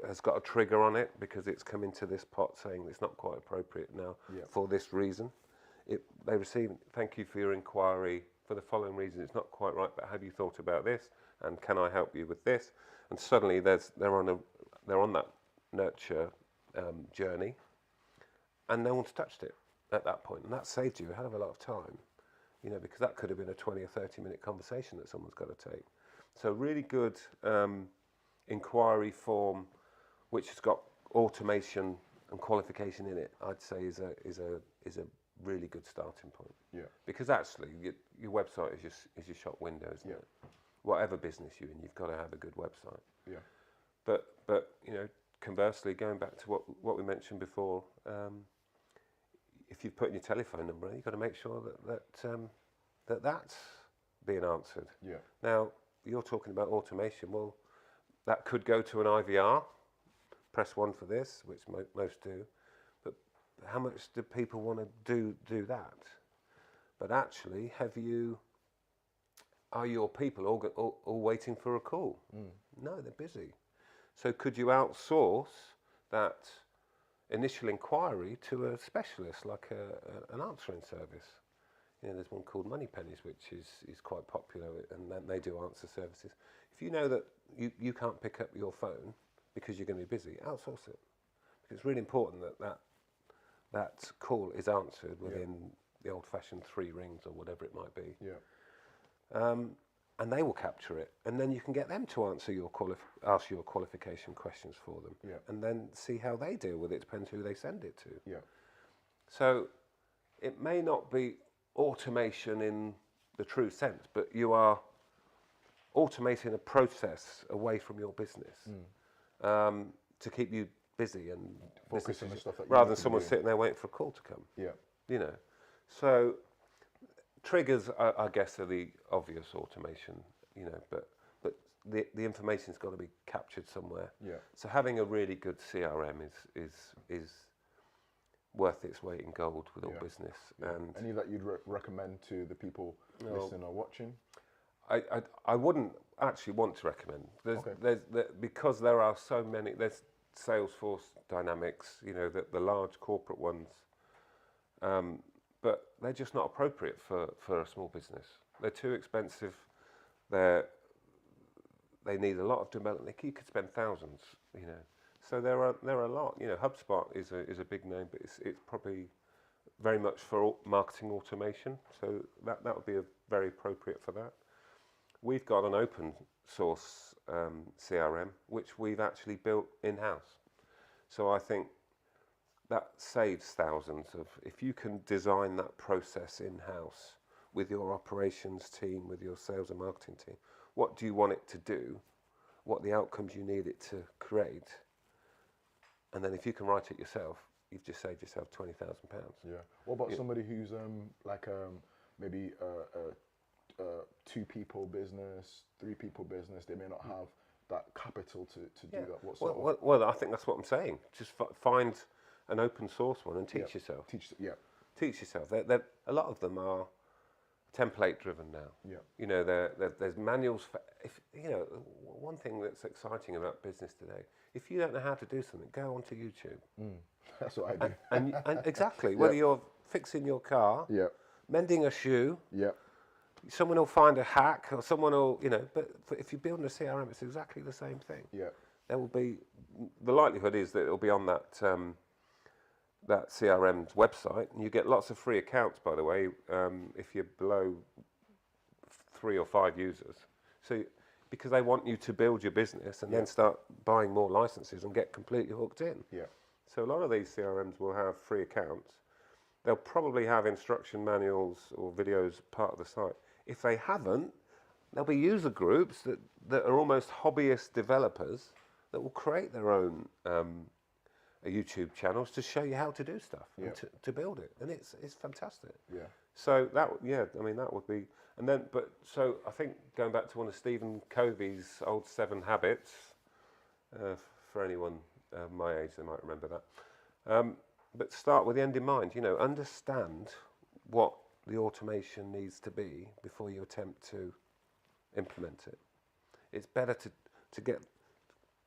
has got a trigger on it because it's come into this pot saying it's not quite appropriate now for this reason. They receive, thank you for your inquiry. For the following reason, it's not quite right, but have you thought about this? And can I help you with this? And suddenly they're on that nurture journey, and no one's touched it. at that point, and that saved you a hell of a lot of time, because that could have been a 20 or 30-minute conversation that someone's got to take. So really good inquiry form, which has got automation and qualification in it, I'd say is a really good starting point. Yeah. Because actually, your website is your shop window, isn't it? Whatever business you're in, you've got to have a good website. Yeah. But conversely, going back to what we mentioned before, if you've put in your telephone number, you've got to make sure that's being answered. Yeah. Now, you're talking about automation. Well, that could go to an IVR. Press 1 for this, which most do. But how much do people want to do that? But actually, are your people all waiting for a call? No, they're busy. So could you outsource that initial inquiry to a specialist, like an answering service? There's one called Moneypennies, which is quite popular, and they do answer services. If you know that you can't pick up your phone because you're going to be busy, outsource it. Because it's really important that call is answered within the old-fashioned 3 rings or whatever it might be. Yeah. And they will capture it, and then you can get them to answer ask your qualification questions for them, and then see how they deal with it. Depends who they send it to. Yeah. So it may not be automation in the true sense, but you are automating a process away from your business to keep you busy and focus on the stuff that you rather need than to someone do. sitting there waiting for a call to come. Yeah. So triggers, I guess, are the obvious automation, but the information's got to be captured somewhere. Yeah. So having a really good CRM is worth its weight in gold with all business. Yeah. And any that you'd recommend to the people listening or watching? I wouldn't actually want to recommend. Because there are so many. There's Salesforce, Dynamics, the large corporate ones. But they're just not appropriate for a small business. They're too expensive. They need a lot of development. You could spend thousands, So there are a lot. HubSpot is a big name, but it's probably very much for marketing automation. So that would be very appropriate for that. We've got an open source CRM, which we've actually built in-house. So I think that saves thousands if you can design that process in-house with your operations team, with your sales and marketing team. What do you want it to do? What the outcomes you need it to create? And then if you can write it yourself, you've just saved yourself £20,000. Yeah. What about somebody who's maybe a 2-people business, 3-people business? They may not have that capital to do that. Well, I think that's what I'm saying. Just find an open source one and teach yourself. Teach yourself. A lot of them are template driven now. Yeah. There's manuals for. One thing that's exciting about business today. If you don't know how to do something, go onto YouTube. That's what I do. And exactly, whether you're fixing your car, mending a shoe, someone will find a hack, or someone will, But if you're building a CRM, it's exactly the same thing. Yeah. There will be. The likelihood is that it'll be on that CRM's website, and you get lots of free accounts, by the way, if you're below 3 or 5 users. So, because they want you to build your business and then start buying more licenses and get completely hooked in. Yeah. So a lot of these CRMs will have free accounts. They'll probably have instruction manuals or videos part of the site. If they haven't, there'll be user groups that are almost hobbyist developers that will create their own YouTube channels to show you how to do stuff and to build it, and it's fantastic. Yeah. So that would be, and then so I think going back to one of Stephen Covey's old 7 habits, for anyone my age, they might remember that. But start with the end in mind. Understand what the automation needs to be before you attempt to implement it. It's better to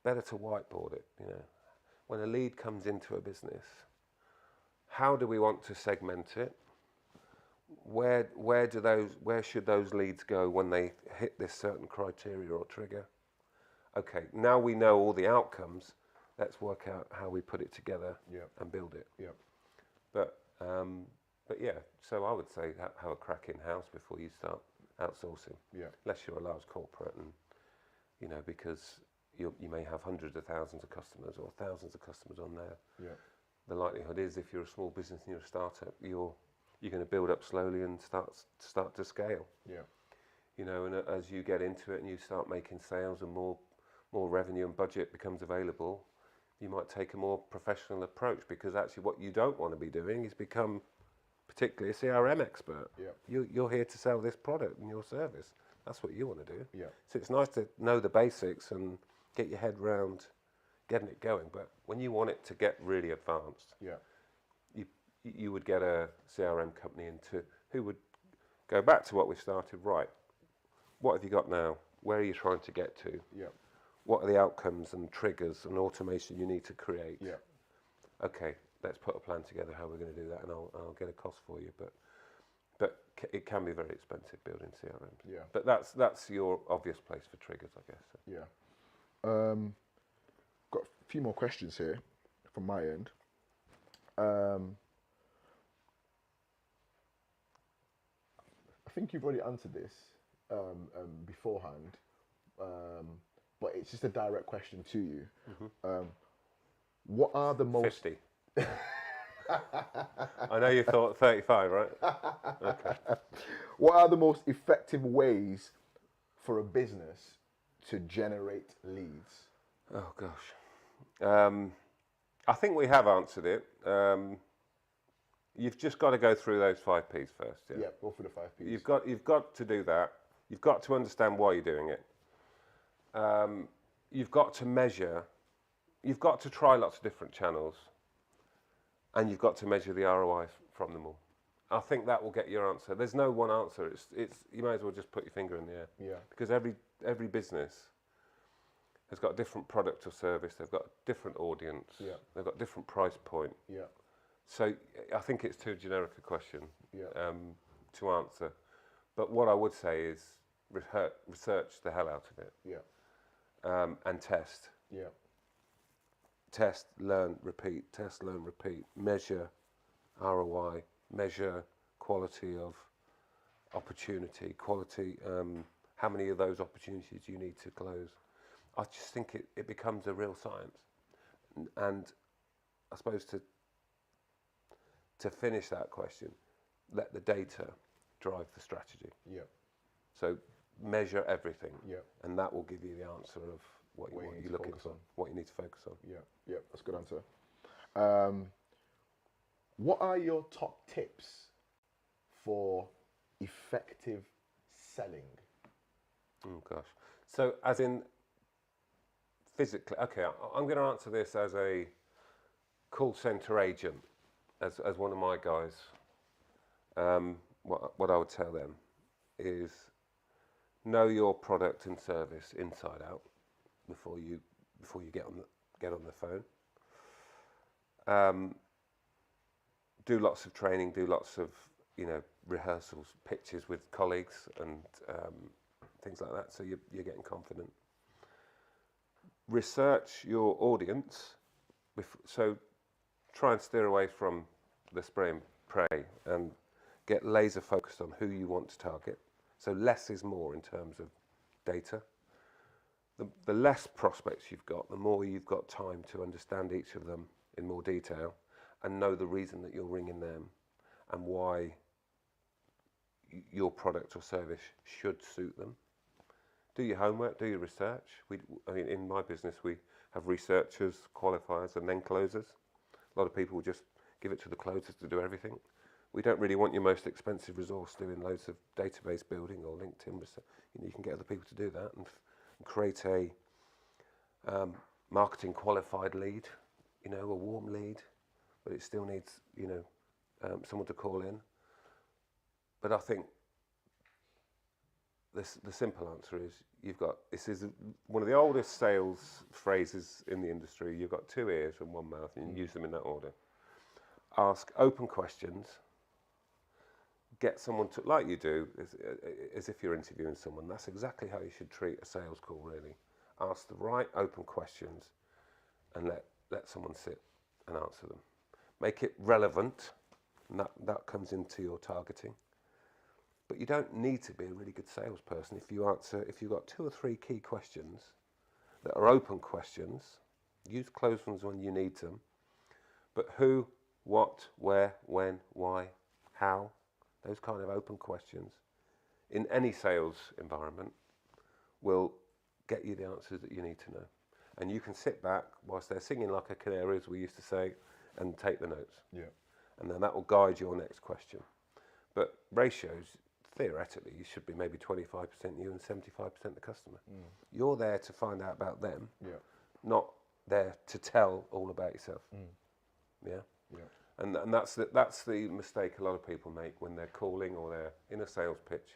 whiteboard it. When a lead comes into a business, how do we want to segment it? Where should those leads go when they hit this certain criteria or trigger? Okay, now we know all the outcomes. Let's work out how we put it together and build it. Yeah. But But yeah, so I would say have a crack in-house before you start outsourcing. Yeah. Unless you're a large corporate and, because you may have hundreds of thousands of customers or thousands of customers on there. Yeah. The likelihood is if you're a small business and you're a startup, you're going to build up slowly and start to scale. Yeah. And as you get into it and you start making sales and more revenue and budget becomes available, you might take a more professional approach, because actually what you don't want to be doing is become particularly a CRM expert. Yeah. You're here to sell this product and your service. That's what you want to do. Yeah. So it's nice to know the basics and get your head round getting it going. But when you want it to get really advanced, Yeah. you would get a CRM company who would go back to what we started. Right, what have you got now? Where are you trying to get to? Yeah. What are the outcomes and triggers and automation you need to create? Yeah. Okay, let's put a plan together how we're going to do that, and I'll get a cost for you. But it can be very expensive building CRMs. Yeah. But that's your obvious place for triggers, I guess. Yeah. Got a few more questions here from my end. I think you've already answered this beforehand, but it's just a direct question to you. What are the most 50. I know you thought 35, right? Okay. What are the most effective ways for a business to generate leads? Oh gosh, I think we have answered it. You've just got to go through those 5 Ps first. Yeah, go for the 5 Ps. You've got to do that. You've got to understand why you're doing it. You've got to measure. You've got to try lots of different channels, and you've got to measure the ROI from them all. I think that will get your answer. There's no one answer. It's you may as well just put your finger in the air. Yeah. Because every business has got a different product or service. They've got a different audience. Yeah. They've got a different price point. Yeah. So I think it's too generic a question Yeah. to answer. But what I would say is research the hell out of it. Yeah. And test. Yeah. Test, learn, repeat. Test, learn, repeat. Measure ROI. Measure quality of opportunity. Quality. How many of those opportunities you need to close? I just think it becomes a real science. And I suppose to finish that question, let the data drive the strategy. Yeah. So measure everything. Yeah. And that will give you the answer of what you're looking for, what you need to focus on. Yeah. Yeah. That's a good answer. What are your top tips for effective selling? Oh gosh. So as in physically, okay, I'm going to answer this as a call center agent, as one of my guys. What I would tell them is know your product and service inside out before you get on the phone. Do lots of training, do lots of rehearsals, pitches with colleagues and things like that, so you're getting confident. Research your audience, so try and steer away from the spray and pray and get laser focused on who you want to target. So less is more in terms of data. The less prospects you've got, the more you've got time to understand each of them in more detail and know the reason that you're ringing them and why your product or service should suit them. Do your homework, do your research. In my business, we have researchers, qualifiers, and then closers. A lot of people will just give it to the closers to do everything. We don't really want your most expensive resource doing loads of database building or LinkedIn research. You can get other people to do that and create a marketing qualified lead, a warm lead, but it still needs, someone to call in. But I think the simple answer is this is one of the oldest sales phrases in the industry. You've got 2 ears and 1 mouth, and you use them in that order. Ask open questions. Get someone to, like you do, as if you're interviewing someone. That's exactly how you should treat a sales call, really. Ask the right open questions and let someone sit and answer them. Make it relevant, and that comes into your targeting. But you don't need to be a really good salesperson if you've got 2 or 3 key questions that are open questions. Use closed ones when you need them. But who, what, where, when, why, how, those kind of open questions in any sales environment will get you the answers that you need to know. And you can sit back whilst they're singing like a canary, as we used to say, and take the notes. Yeah. And then that will guide your next question. But ratios, theoretically, you should be maybe 25% you and 75% the customer. You're there to find out about them, not there to tell all about yourself. Yeah. And that's the mistake a lot of people make when they're calling or they're in a sales pitch.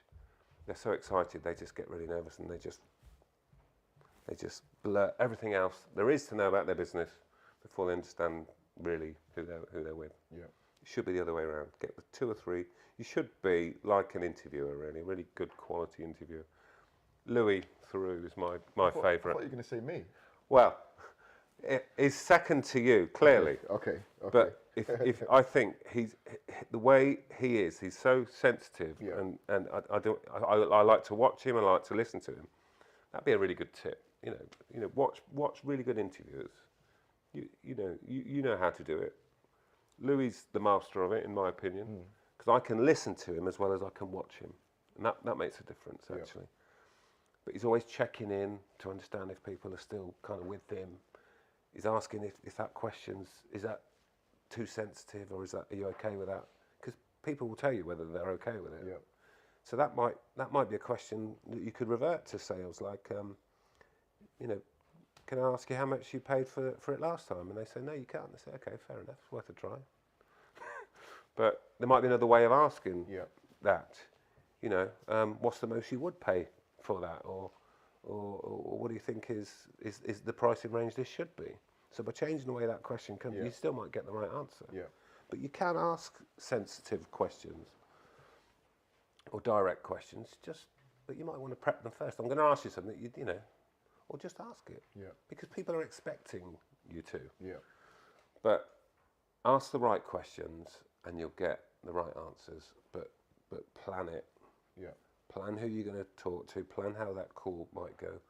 They're so excited they just get really nervous and they just blur everything else there is to know about their business before they understand really who they're with. Yeah. It should be the other way around. Get the 2 or 3. You should be like an interviewer, really good quality interviewer. Louis Theroux is my favourite. I thought you were going to say me. Well, he's second to you, clearly. Okay. But if I think the way he is, he's so sensitive, and I like to watch him. I like to listen to him. That'd be a really good tip. Watch really good interviewers. You know how to do it. Louis the master of it, in my opinion, because I can listen to him as well as I can watch him, and that makes a difference actually. But he's always checking in to understand if people are still kind of with him. He's asking if that question's, is that too sensitive, or are you okay with that? Because people will tell you whether they're okay with it. Yeah. So that might be a question that you could revert to sales, like, can I ask you how much you paid for it last time? And they say, no, you can't. They say, okay, fair enough, it's worth a try. But there might be another way of asking that. What's the most you would pay for that, or what do you think is the pricing range this should be? So by changing the way that question comes, you still might get the right answer. Yeah. But you can ask sensitive questions or direct questions, but you might want to prep them first. I'm going to ask you something, or just ask it. Yeah. Because people are expecting you to. Yeah. But ask the right questions and you'll get the right answers. But plan it. Yeah. Plan who you're going to talk to, plan how that call might go,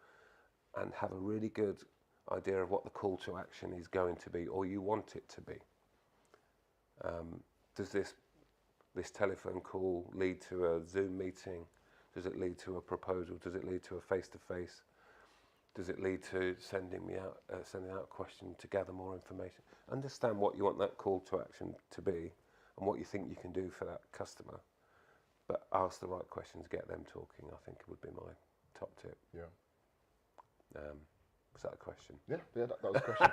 and have a really good idea of what the call to action is going to be, or you want it to be. Does this telephone call lead to a Zoom meeting? Does it lead to a proposal? Does it lead to a face-to-face? Does it lead to sending out a question to gather more information? Understand what you want that call to action to be and what you think you can do for that customer. But ask the right questions, get them talking, I think would be my top tip. Yeah. Was that a question? Yeah, that was a question.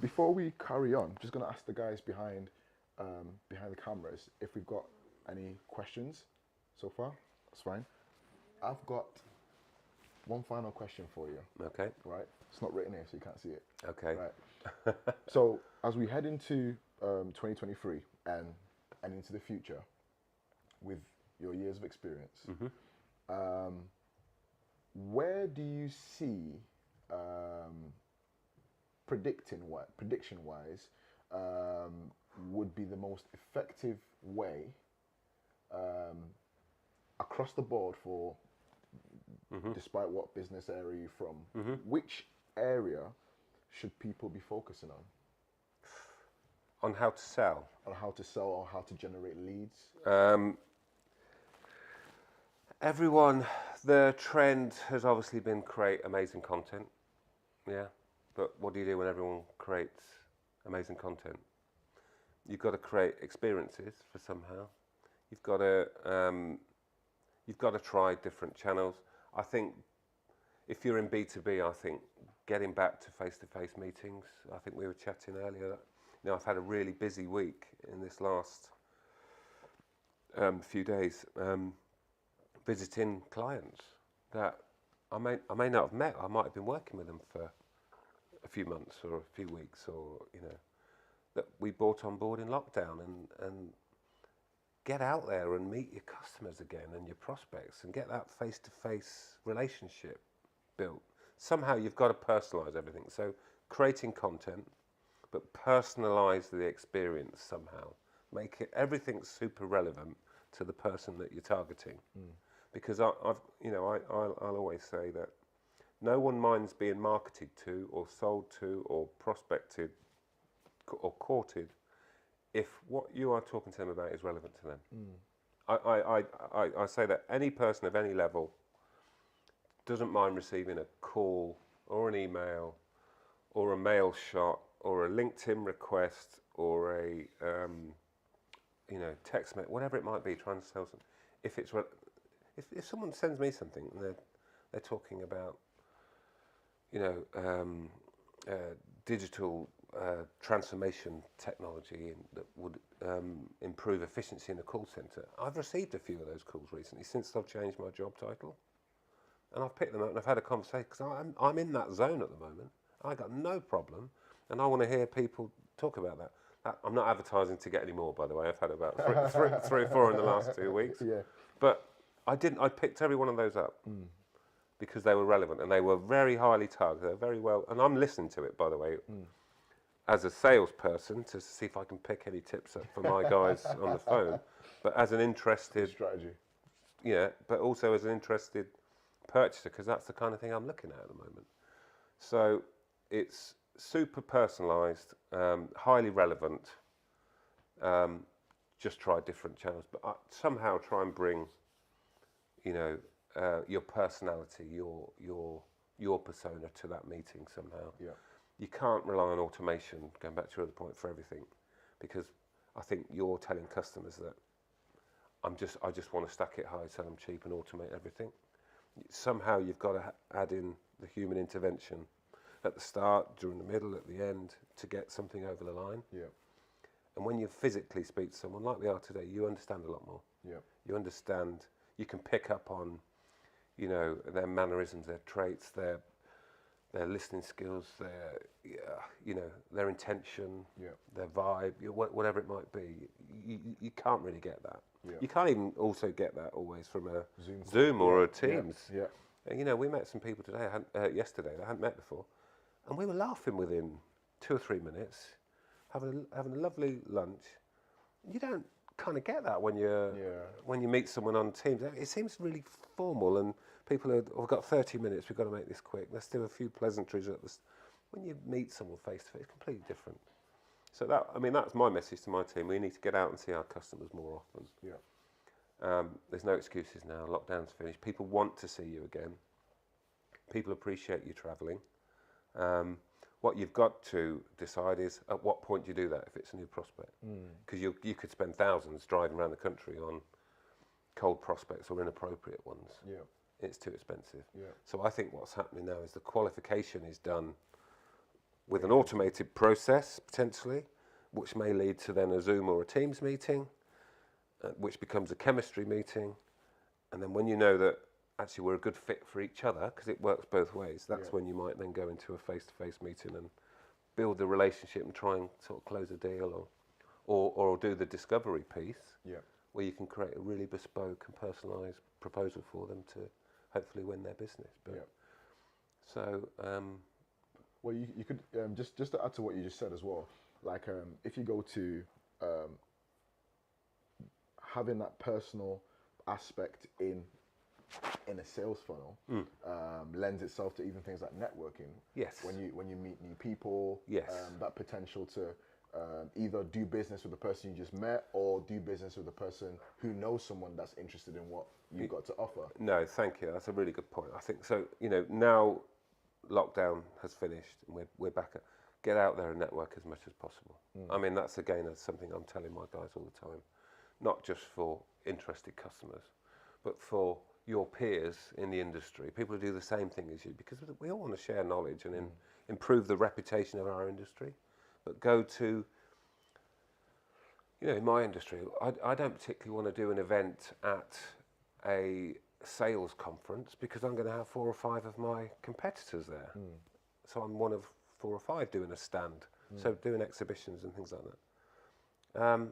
Before we carry on, I'm just going to ask the guys behind the cameras if we've got any questions so far. That's fine. I've got one final question for you. Okay. Right. It's not written here, so you can't see it. Okay. Right. So as we head into 2023 and into the future, with your years of experience, where do you see prediction-wise would be the most effective way across the board for, despite what business area you're from, which area should people be focusing on? On how to sell? On how to sell or how to generate leads? The trend has obviously been create amazing content. Yeah. But what do you do when everyone creates amazing content? You've got to create experiences for somehow. You've got to try different channels. I think if you're in B2B, I think getting back to face-to-face meetings. I think we were chatting earlier. I've had a really busy week in this last few days, visiting clients that I may not have met. I might have been working with them for a few months or a few weeks, or that we brought on board in lockdown, and get out there and meet your customers again and your prospects and get that face-to-face relationship built. Somehow you've got to personalize everything. So creating content, but personalize the experience somehow. make it everything super relevant to the person that you're targeting. Because I'll always say that no one minds being marketed to or sold to or prospected or courted if what you are talking to them about is relevant to them. I say that any person of any level doesn't mind receiving a call or an email or a mail shot or a LinkedIn request or a text message, whatever it might be, trying to sell something. If someone sends me something and they're talking about digital transformation technology that would improve efficiency in the call centre. I've received a few of those calls recently since I've changed my job title, and I've picked them up and I've had a conversation because I'm in that zone at the moment. I got no problem, and I want to hear people talk about that. I'm not advertising to get any more, by the way. I've had about three or four in the last 2 weeks. Yeah. But I picked every one of those up. Because they were relevant and they were very highly targeted. They were very well, and I'm listening to it, by the way, as a salesperson to see if I can pick any tips up for my guys on the phone. But as an interested strategy, but also as an interested purchaser, because that's the kind of thing I'm looking at the moment. So it's super personalised, highly relevant. Just try different channels, but somehow try and bring, your personality, your persona to that meeting somehow. Yeah. You can't rely on automation, going back to your other point, for everything, because I think you're telling customers that I just want to stack it high, sell them cheap and automate everything. Somehow you've got to add in the human intervention at the start, during the middle, at the end, to get something over the line. Yeah. And when you physically speak to someone like we are today, you understand a lot more. Yeah. You understand, you can pick up on their mannerisms, their traits, their listening skills, their intention, their vibe, whatever it might be. You can't really get that. Yeah. You can't even also get that always from a Zoom or a Teams. Yeah. We met some people today, yesterday, that I hadn't met before, and we were laughing within 2 or 3 minutes, having a lovely lunch. You don't kind of get that when you meet someone on Teams. It seems really formal, and people are, we've got 30 minutes, we've got to make this quick. Let's do a few pleasantries at this. When you meet someone face to face, it's completely different. So that's my message to my team. We need to get out and see our customers more often. Yeah. There's no excuses now. Lockdown's finished. People want to see you again. People appreciate you travelling. What you've got to decide is at what point you do that if it's a new prospect. Because you could spend thousands driving around the country on cold prospects or inappropriate ones. Yeah. It's too expensive. Yeah. So I think what's happening now is the qualification is done with an automated process, potentially, which may lead to then a Zoom or a Teams meeting, which becomes a chemistry meeting. And then when you know that actually we're a good fit for each other, because it works both ways, that's when you might then go into a face-to-face meeting and build the relationship and try and sort of close a deal or do the discovery piece, where you can create a really bespoke and personalised proposal for them to hopefully win their business. But so well, you could just to add to what you just said as well, like if you go to having that personal aspect in a sales funnel lends itself to even things like networking. Yes. When you meet new people. Yes. That potential to either do business with the person you just met or do business with the person who knows someone that's interested in what you've got to offer. No, thank you. That's a really good point. I think so. Now lockdown has finished and we're back at, get out there and network as much as possible. I mean, that's something I'm telling my guys all the time, not just for interested customers, but for your peers in the industry, people who do the same thing as you, because we all want to share knowledge and improve the reputation of our industry. But go to, in my industry, I don't particularly want to do an event at a sales conference because I'm going to have 4 or 5 of my competitors there. So I'm one of 4 or 5 doing a stand, so doing exhibitions and things like that.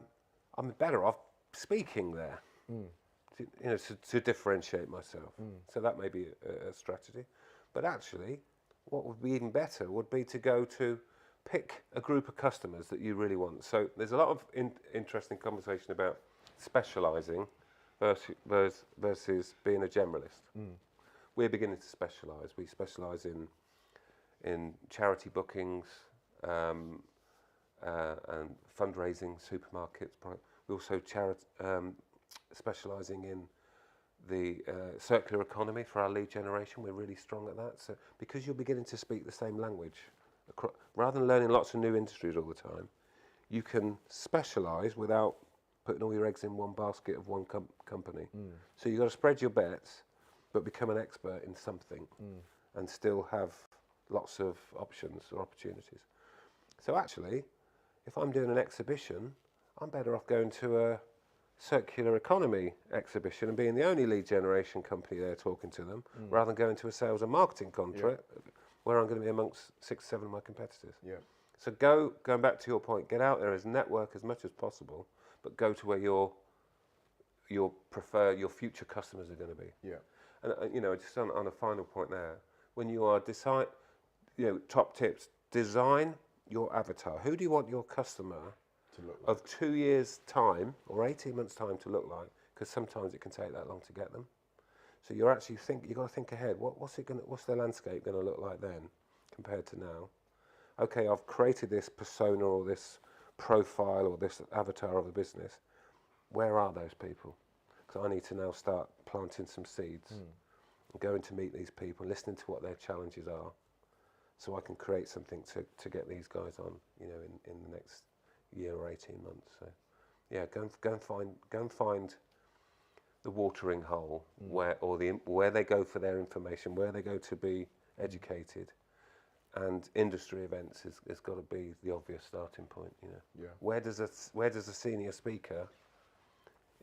I'm better off speaking there, to differentiate myself. So that may be a strategy. But actually, what would be even better would be to go to pick a group of customers that you really want. So there's a lot of interesting conversation about specialising versus being a generalist. We're beginning to specialise. We specialise in charity bookings and fundraising, supermarkets. We also specialising in the circular economy for our lead generation. We're really strong at that. So because you're beginning to speak the same language, rather than learning lots of new industries all the time, you can specialise without putting all your eggs in one basket of one company. So you've got to spread your bets, but become an expert in something and still have lots of options or opportunities. So actually, if I'm doing an exhibition, I'm better off going to a circular economy exhibition and being the only lead generation company there talking to them, rather than going to a sales and marketing contract where I'm going to be amongst 6 or 7 of my competitors. So going back to your point, get out there as network as much as possible, but go to where your future customers are going to be. And just on a final point there, when you are top tips, design your avatar. Who do you want your customer To look like. of 2 years' time or 18 months' time to look like? Because sometimes it can take that long to get them. So you've got to think ahead. What's the landscape going to look like then compared to now? Okay, I've created this persona or this profile or this avatar of a business. Where are those people? Because I need to now start planting some seeds and going to meet these people, listening to what their challenges are, so I can create something to get these guys on, in the next year or 18 months. So, yeah, go and find the watering hole where they go for their information, where they go to be educated, and industry events has got to be the obvious starting point. Where does a senior speaker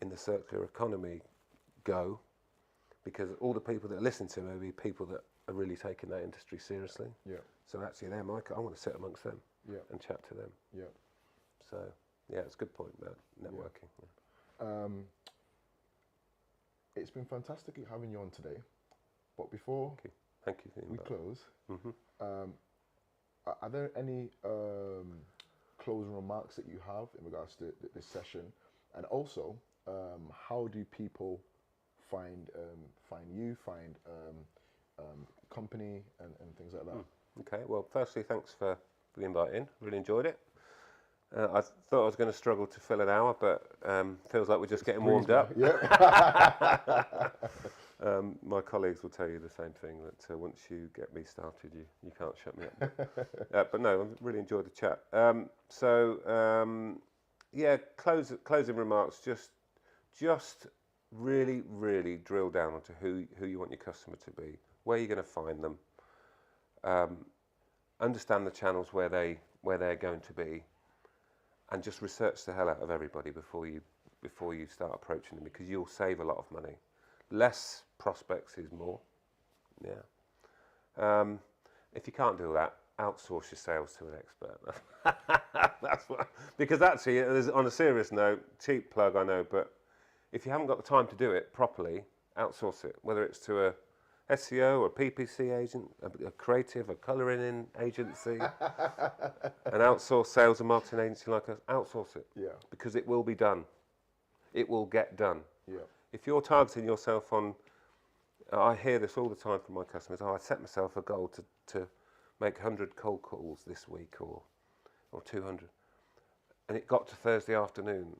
in the circular economy go? Because all the people that listen to may be people that are really taking that industry seriously. So actually, I want to sit amongst them and chat to them. So yeah, it's a good point about networking. It's been fantastic having you on today. But before Thank you. we close, are there any closing remarks that you have in regards to this session? And also, how do people find you, find company and things like that? Okay, well, firstly, thanks for the invite in. Really enjoyed it. I thought I was going to struggle to fill an hour, but feels like we're just getting warmed up. My colleagues will tell you the same thing, that once you get me started, you can't shut me up. But no, I really enjoyed the chat. Closing remarks, just really, really drill down onto who you want your customer to be, where you're going to find them, understand the channels where they're going to be, and just research the hell out of everybody before you start approaching them, because you'll save a lot of money. Less prospects is more. If you can't do that, outsource your sales to an expert. That's what, because actually, on a serious note, cheap plug, I know, but if you haven't got the time to do it properly, outsource it. Whether it's to a SEO or a PPC agent, a creative, a colouring in agency, an outsourced sales and marketing agency like us, outsource it. Because it will be done. It will get done. If you're targeting yourself on, I hear this all the time from my customers, I set myself a goal to make 100 cold calls this week or 200. And it got to Thursday afternoon,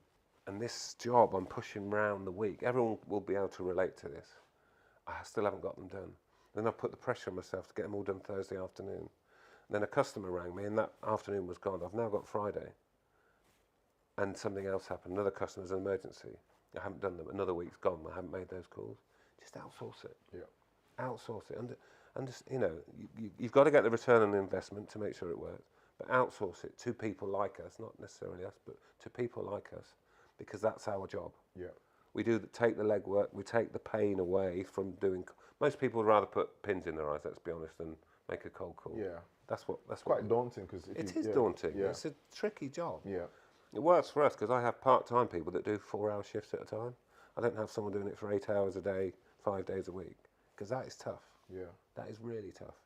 and this job I'm pushing round the week, everyone will be able to relate to this. I still haven't got them done. Then I put the pressure on myself to get them all done Thursday afternoon. And then a customer rang me, and that afternoon was gone. I've now got Friday. And something else happened. Another customer's an emergency. I haven't done them. Another week's gone. I haven't made those calls. Just outsource it. Outsource it. And just, you've got to get the return on the investment to make sure it works. But outsource it to people like us, not necessarily us, but to people like us, because that's our job. We take the legwork, we take the pain away from doing. Most people would rather put pins in their eyes, let's be honest, than make a cold call. That's quite daunting, because it is daunting. It's a tricky job. It works for us because I have part-time people that do 4-hour shifts at a time. I don't have someone doing it for 8 hours a day, 5 days a week, because that is tough. That is really tough.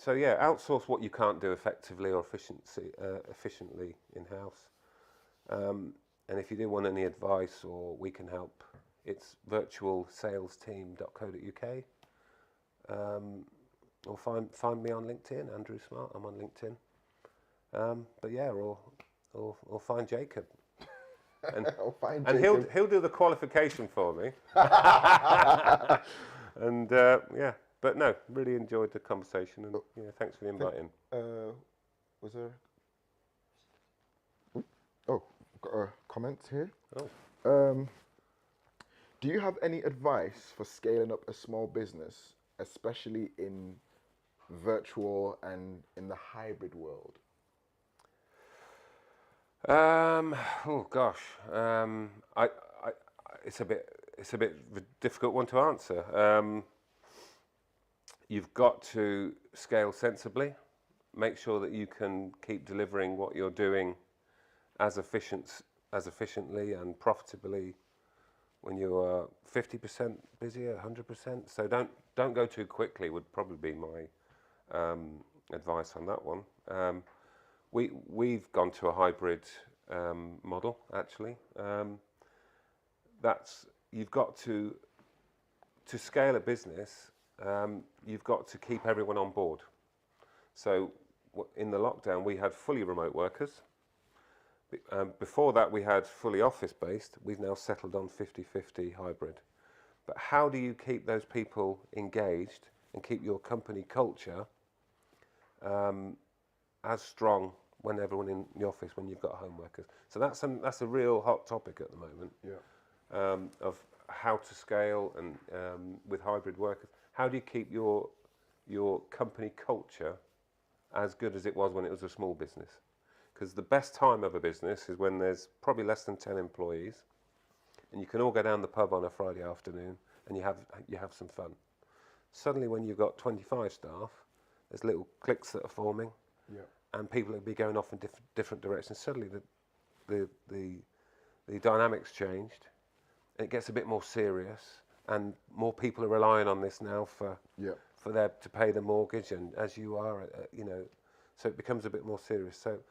So yeah, outsource what you can't do effectively or efficiently in-house. And if you do want any advice or we can help, it's virtualsalesteam.co.uk. Or find me on LinkedIn, Andrew Smart. I'm on LinkedIn. But yeah, or find Jacob, and I'll find and Jacob. he'll do the qualification for me. And yeah, but no, really enjoyed the conversation, and yeah, thanks for the inviting. Was there? Oh, got a comment here. Oh. Do you have any advice for scaling up a small business, especially in virtual and in the hybrid world? Oh gosh, it's a bit difficult one to answer. You've got to scale sensibly, make sure that you can keep delivering what you're doing as efficiently and profitably when you are 50% busier, 100%. So don't go too quickly would probably be my advice on that one. We've gone to a hybrid model actually. That's you've got to scale a business. You've got to keep everyone on board. So in the lockdown, we had fully remote workers. Before that, we had fully office-based. We've now settled on 50-50 hybrid. But how do you keep those people engaged and keep your company culture as strong when everyone in the office, when you've got home workers? So that's a real hot topic at the moment. Yeah. Of how to scale and with hybrid workers. How do you keep your company culture as good as it was when it was a small business? Because the best time of a business is when there's probably less than 10 employees, and you can all go down the pub on a Friday afternoon and you have some fun. Suddenly, when you've got 25 staff, there's little cliques that are forming, Yeah. and people will be going off in different directions. Suddenly, the dynamics changed. It gets a bit more serious, and more people are relying on this now for them to pay the mortgage, and as you are, so it becomes a bit more serious. So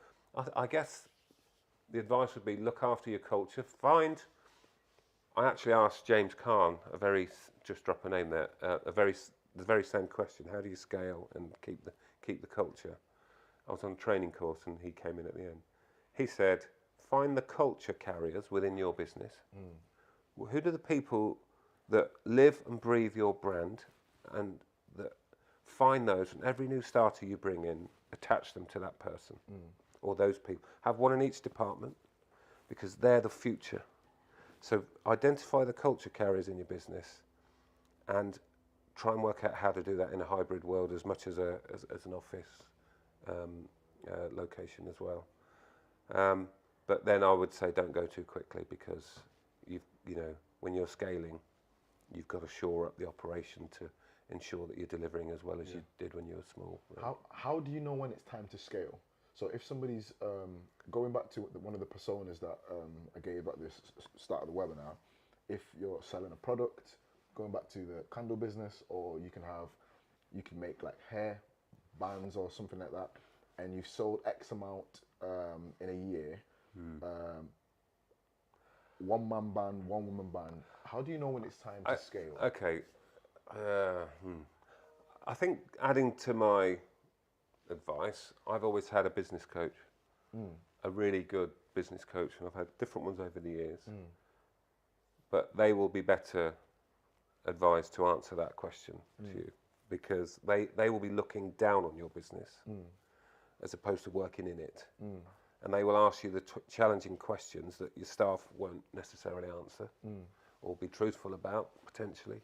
I guess the advice would be look after your culture. I actually asked James Kahn just drop a name there, the very same question. How do you scale and keep the culture? I was on a training course and he came in at the end. He said, find the culture carriers within your business. Who do the people that live and breathe your brand, and that find those, and every new starter you bring in, attach them to that person or those people. Have one in each department, because they're the future. So identify the culture carriers in your business and try and work out how to do that in a hybrid world as much as an office location as well. But then I would say don't go too quickly, because when you're scaling, you've got to shore up the operation to ensure that you're delivering as well as you did when you were small. Right? How do you know when it's time to scale? So if somebody's going back to one of the personas that I gave at the start of the webinar, if you're selling a product, going back to the candle business, or you can make like hair bands or something like that, and you've sold X amount in a year. One man band, one woman band. How do you know when it's time to scale? Okay. I think adding to my advice, I've always had a business coach, a really good business coach, and I've had different ones over the years. But they will be better advised to answer that question to you, because they will be looking down on your business as opposed to working in it. And they will ask you the challenging questions that your staff won't necessarily answer or be truthful about, potentially.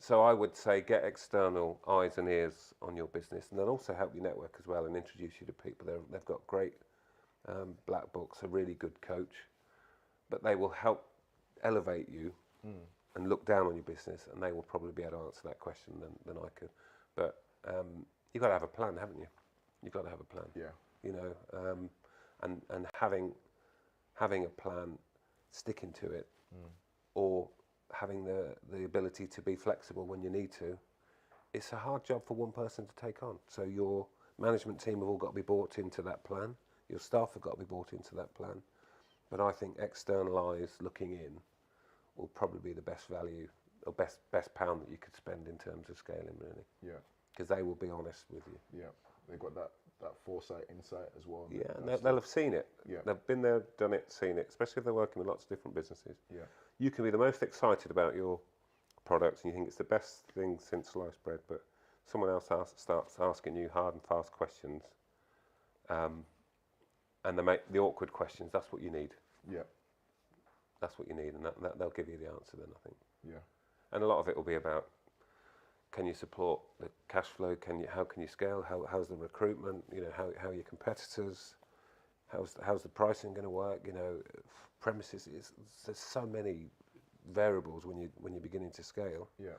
So I would say get external eyes and ears on your business, and they'll also help you network as well and introduce you to people. They've got great black books, a really good coach, but they will help elevate you and look down on your business, and they will probably be able to answer that question than I could. But you've got to have a plan, haven't you? You've got to have a plan. Yeah. And having a plan, sticking to it, or having the ability to be flexible when you need to, it's a hard job for one person to take on. So your management team have all got to be bought into that plan. Your staff have got to be bought into that plan. But I think externalised looking in will probably be the best value or best pound that you could spend in terms of scaling, really. Yeah. Because they will be honest with you. Yeah. They've got that foresight, insight as well. Yeah, and they'll have seen it. Yeah. They've been there, done it, seen it, especially if they're working with lots of different businesses. Yeah. You can be the most excited about your product and you think it's the best thing since sliced bread, but someone else starts asking you hard and fast questions, and they make the awkward questions. That's what you need. Yeah. That's what you need, and that they'll give you the answer then, I think. Yeah. And a lot of it will be about, can you support the cash flow? How can you scale? How's the recruitment? You know, how are your competitors? How's the pricing going to work? You know, premises. There's so many variables when you're beginning to scale. Yeah.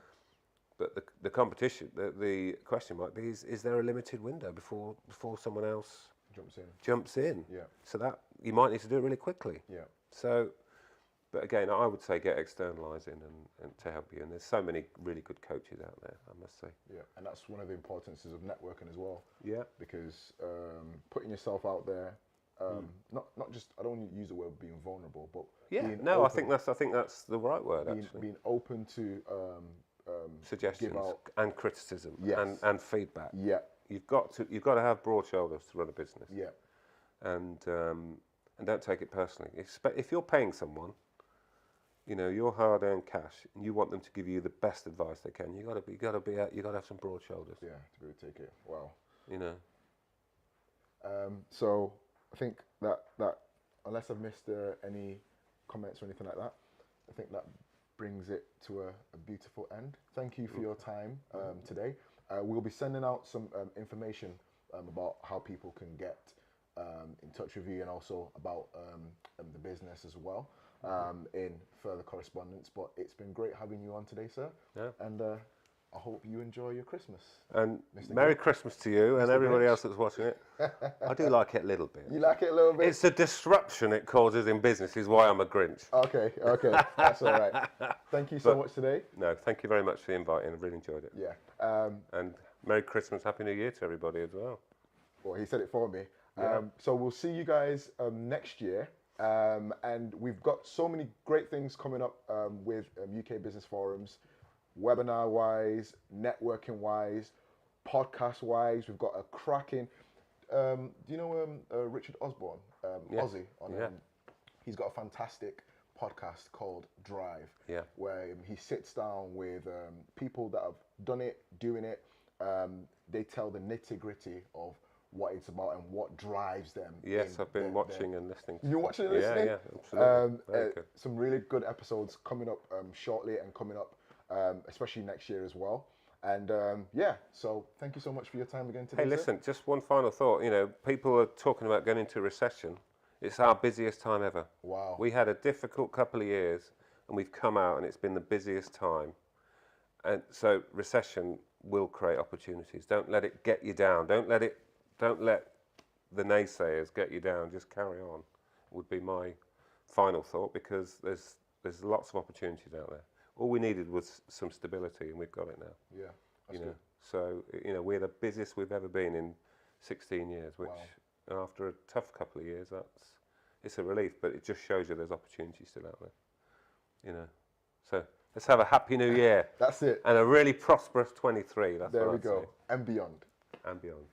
But the competition, the question might be: is there a limited window before someone else jumps in? Yeah. So that you might need to do it really quickly. Yeah. So, but again, I would say get externalising and to help you. And there's so many really good coaches out there, I must say. Yeah, and that's one of the importances of networking as well. Yeah. Because putting yourself out there, not just, I don't want to use the word being vulnerable, but being no, open, I think that's the right word actually. Being open to Suggestions give out, and criticism yes, and feedback. Yeah. You've got to have broad shoulders to run a business. Yeah. And don't take it personally. If you're paying someone, you know, your hard-earned cash, and you want them to give you the best advice they can, you got to have some broad shoulders. Yeah, to be able to take it. Wow. You know. So I think that unless I've missed any comments or anything like that, I think that brings it to a beautiful end. Thank you for your time today. We'll be sending out some information about how people can get in touch with you, and also about the business as well in further correspondence. But it's been great having you on today, sir. Yeah. And I hope you enjoy your Christmas. And Mr. Merry Christmas to you and everybody else that's watching it. I do like it a little bit. You like it a little bit? It's the disruption it causes in business is why I'm a Grinch. Okay, that's all right. Thank you so much today. No, thank you very much for the invite, and I really enjoyed it. Yeah. And Merry Christmas, Happy New Year to everybody as well. Well, he said it for me. Yeah. So we'll see you guys next year. And we've got so many great things coming up with UK Business Forums, webinar-wise, networking-wise, podcast-wise. We've got a cracking... do you know Richard Osborne? Aussie. He's got a fantastic podcast called Drive, where he sits down with people that have done it, doing it. They tell the nitty-gritty of what it's about and what drives them. Yes, I've been watching and listening. You're watching and listening? Yeah, absolutely. Very good. Some really good episodes coming up shortly, and coming up especially next year as well. And so thank you so much for your time again today. Hey, listen, just one final thought. You know, people are talking about going into recession. It's our busiest time ever. Wow. We had a difficult couple of years, and we've come out, and it's been the busiest time. And so recession will create opportunities. Don't let it get you down. Don't let the naysayers get you down. Just carry on, would be my final thought, because there's lots of opportunities out there. All we needed was some stability, and we've got it now. Yeah, that's good. So, you know, we're the busiest we've ever been in 16 years, which after a tough couple of years, it's a relief, but it just shows you there's opportunity still out there. You know, so let's have a happy new year. That's it. And a really prosperous 23. That's there what we I'd go. say. And beyond. And beyond.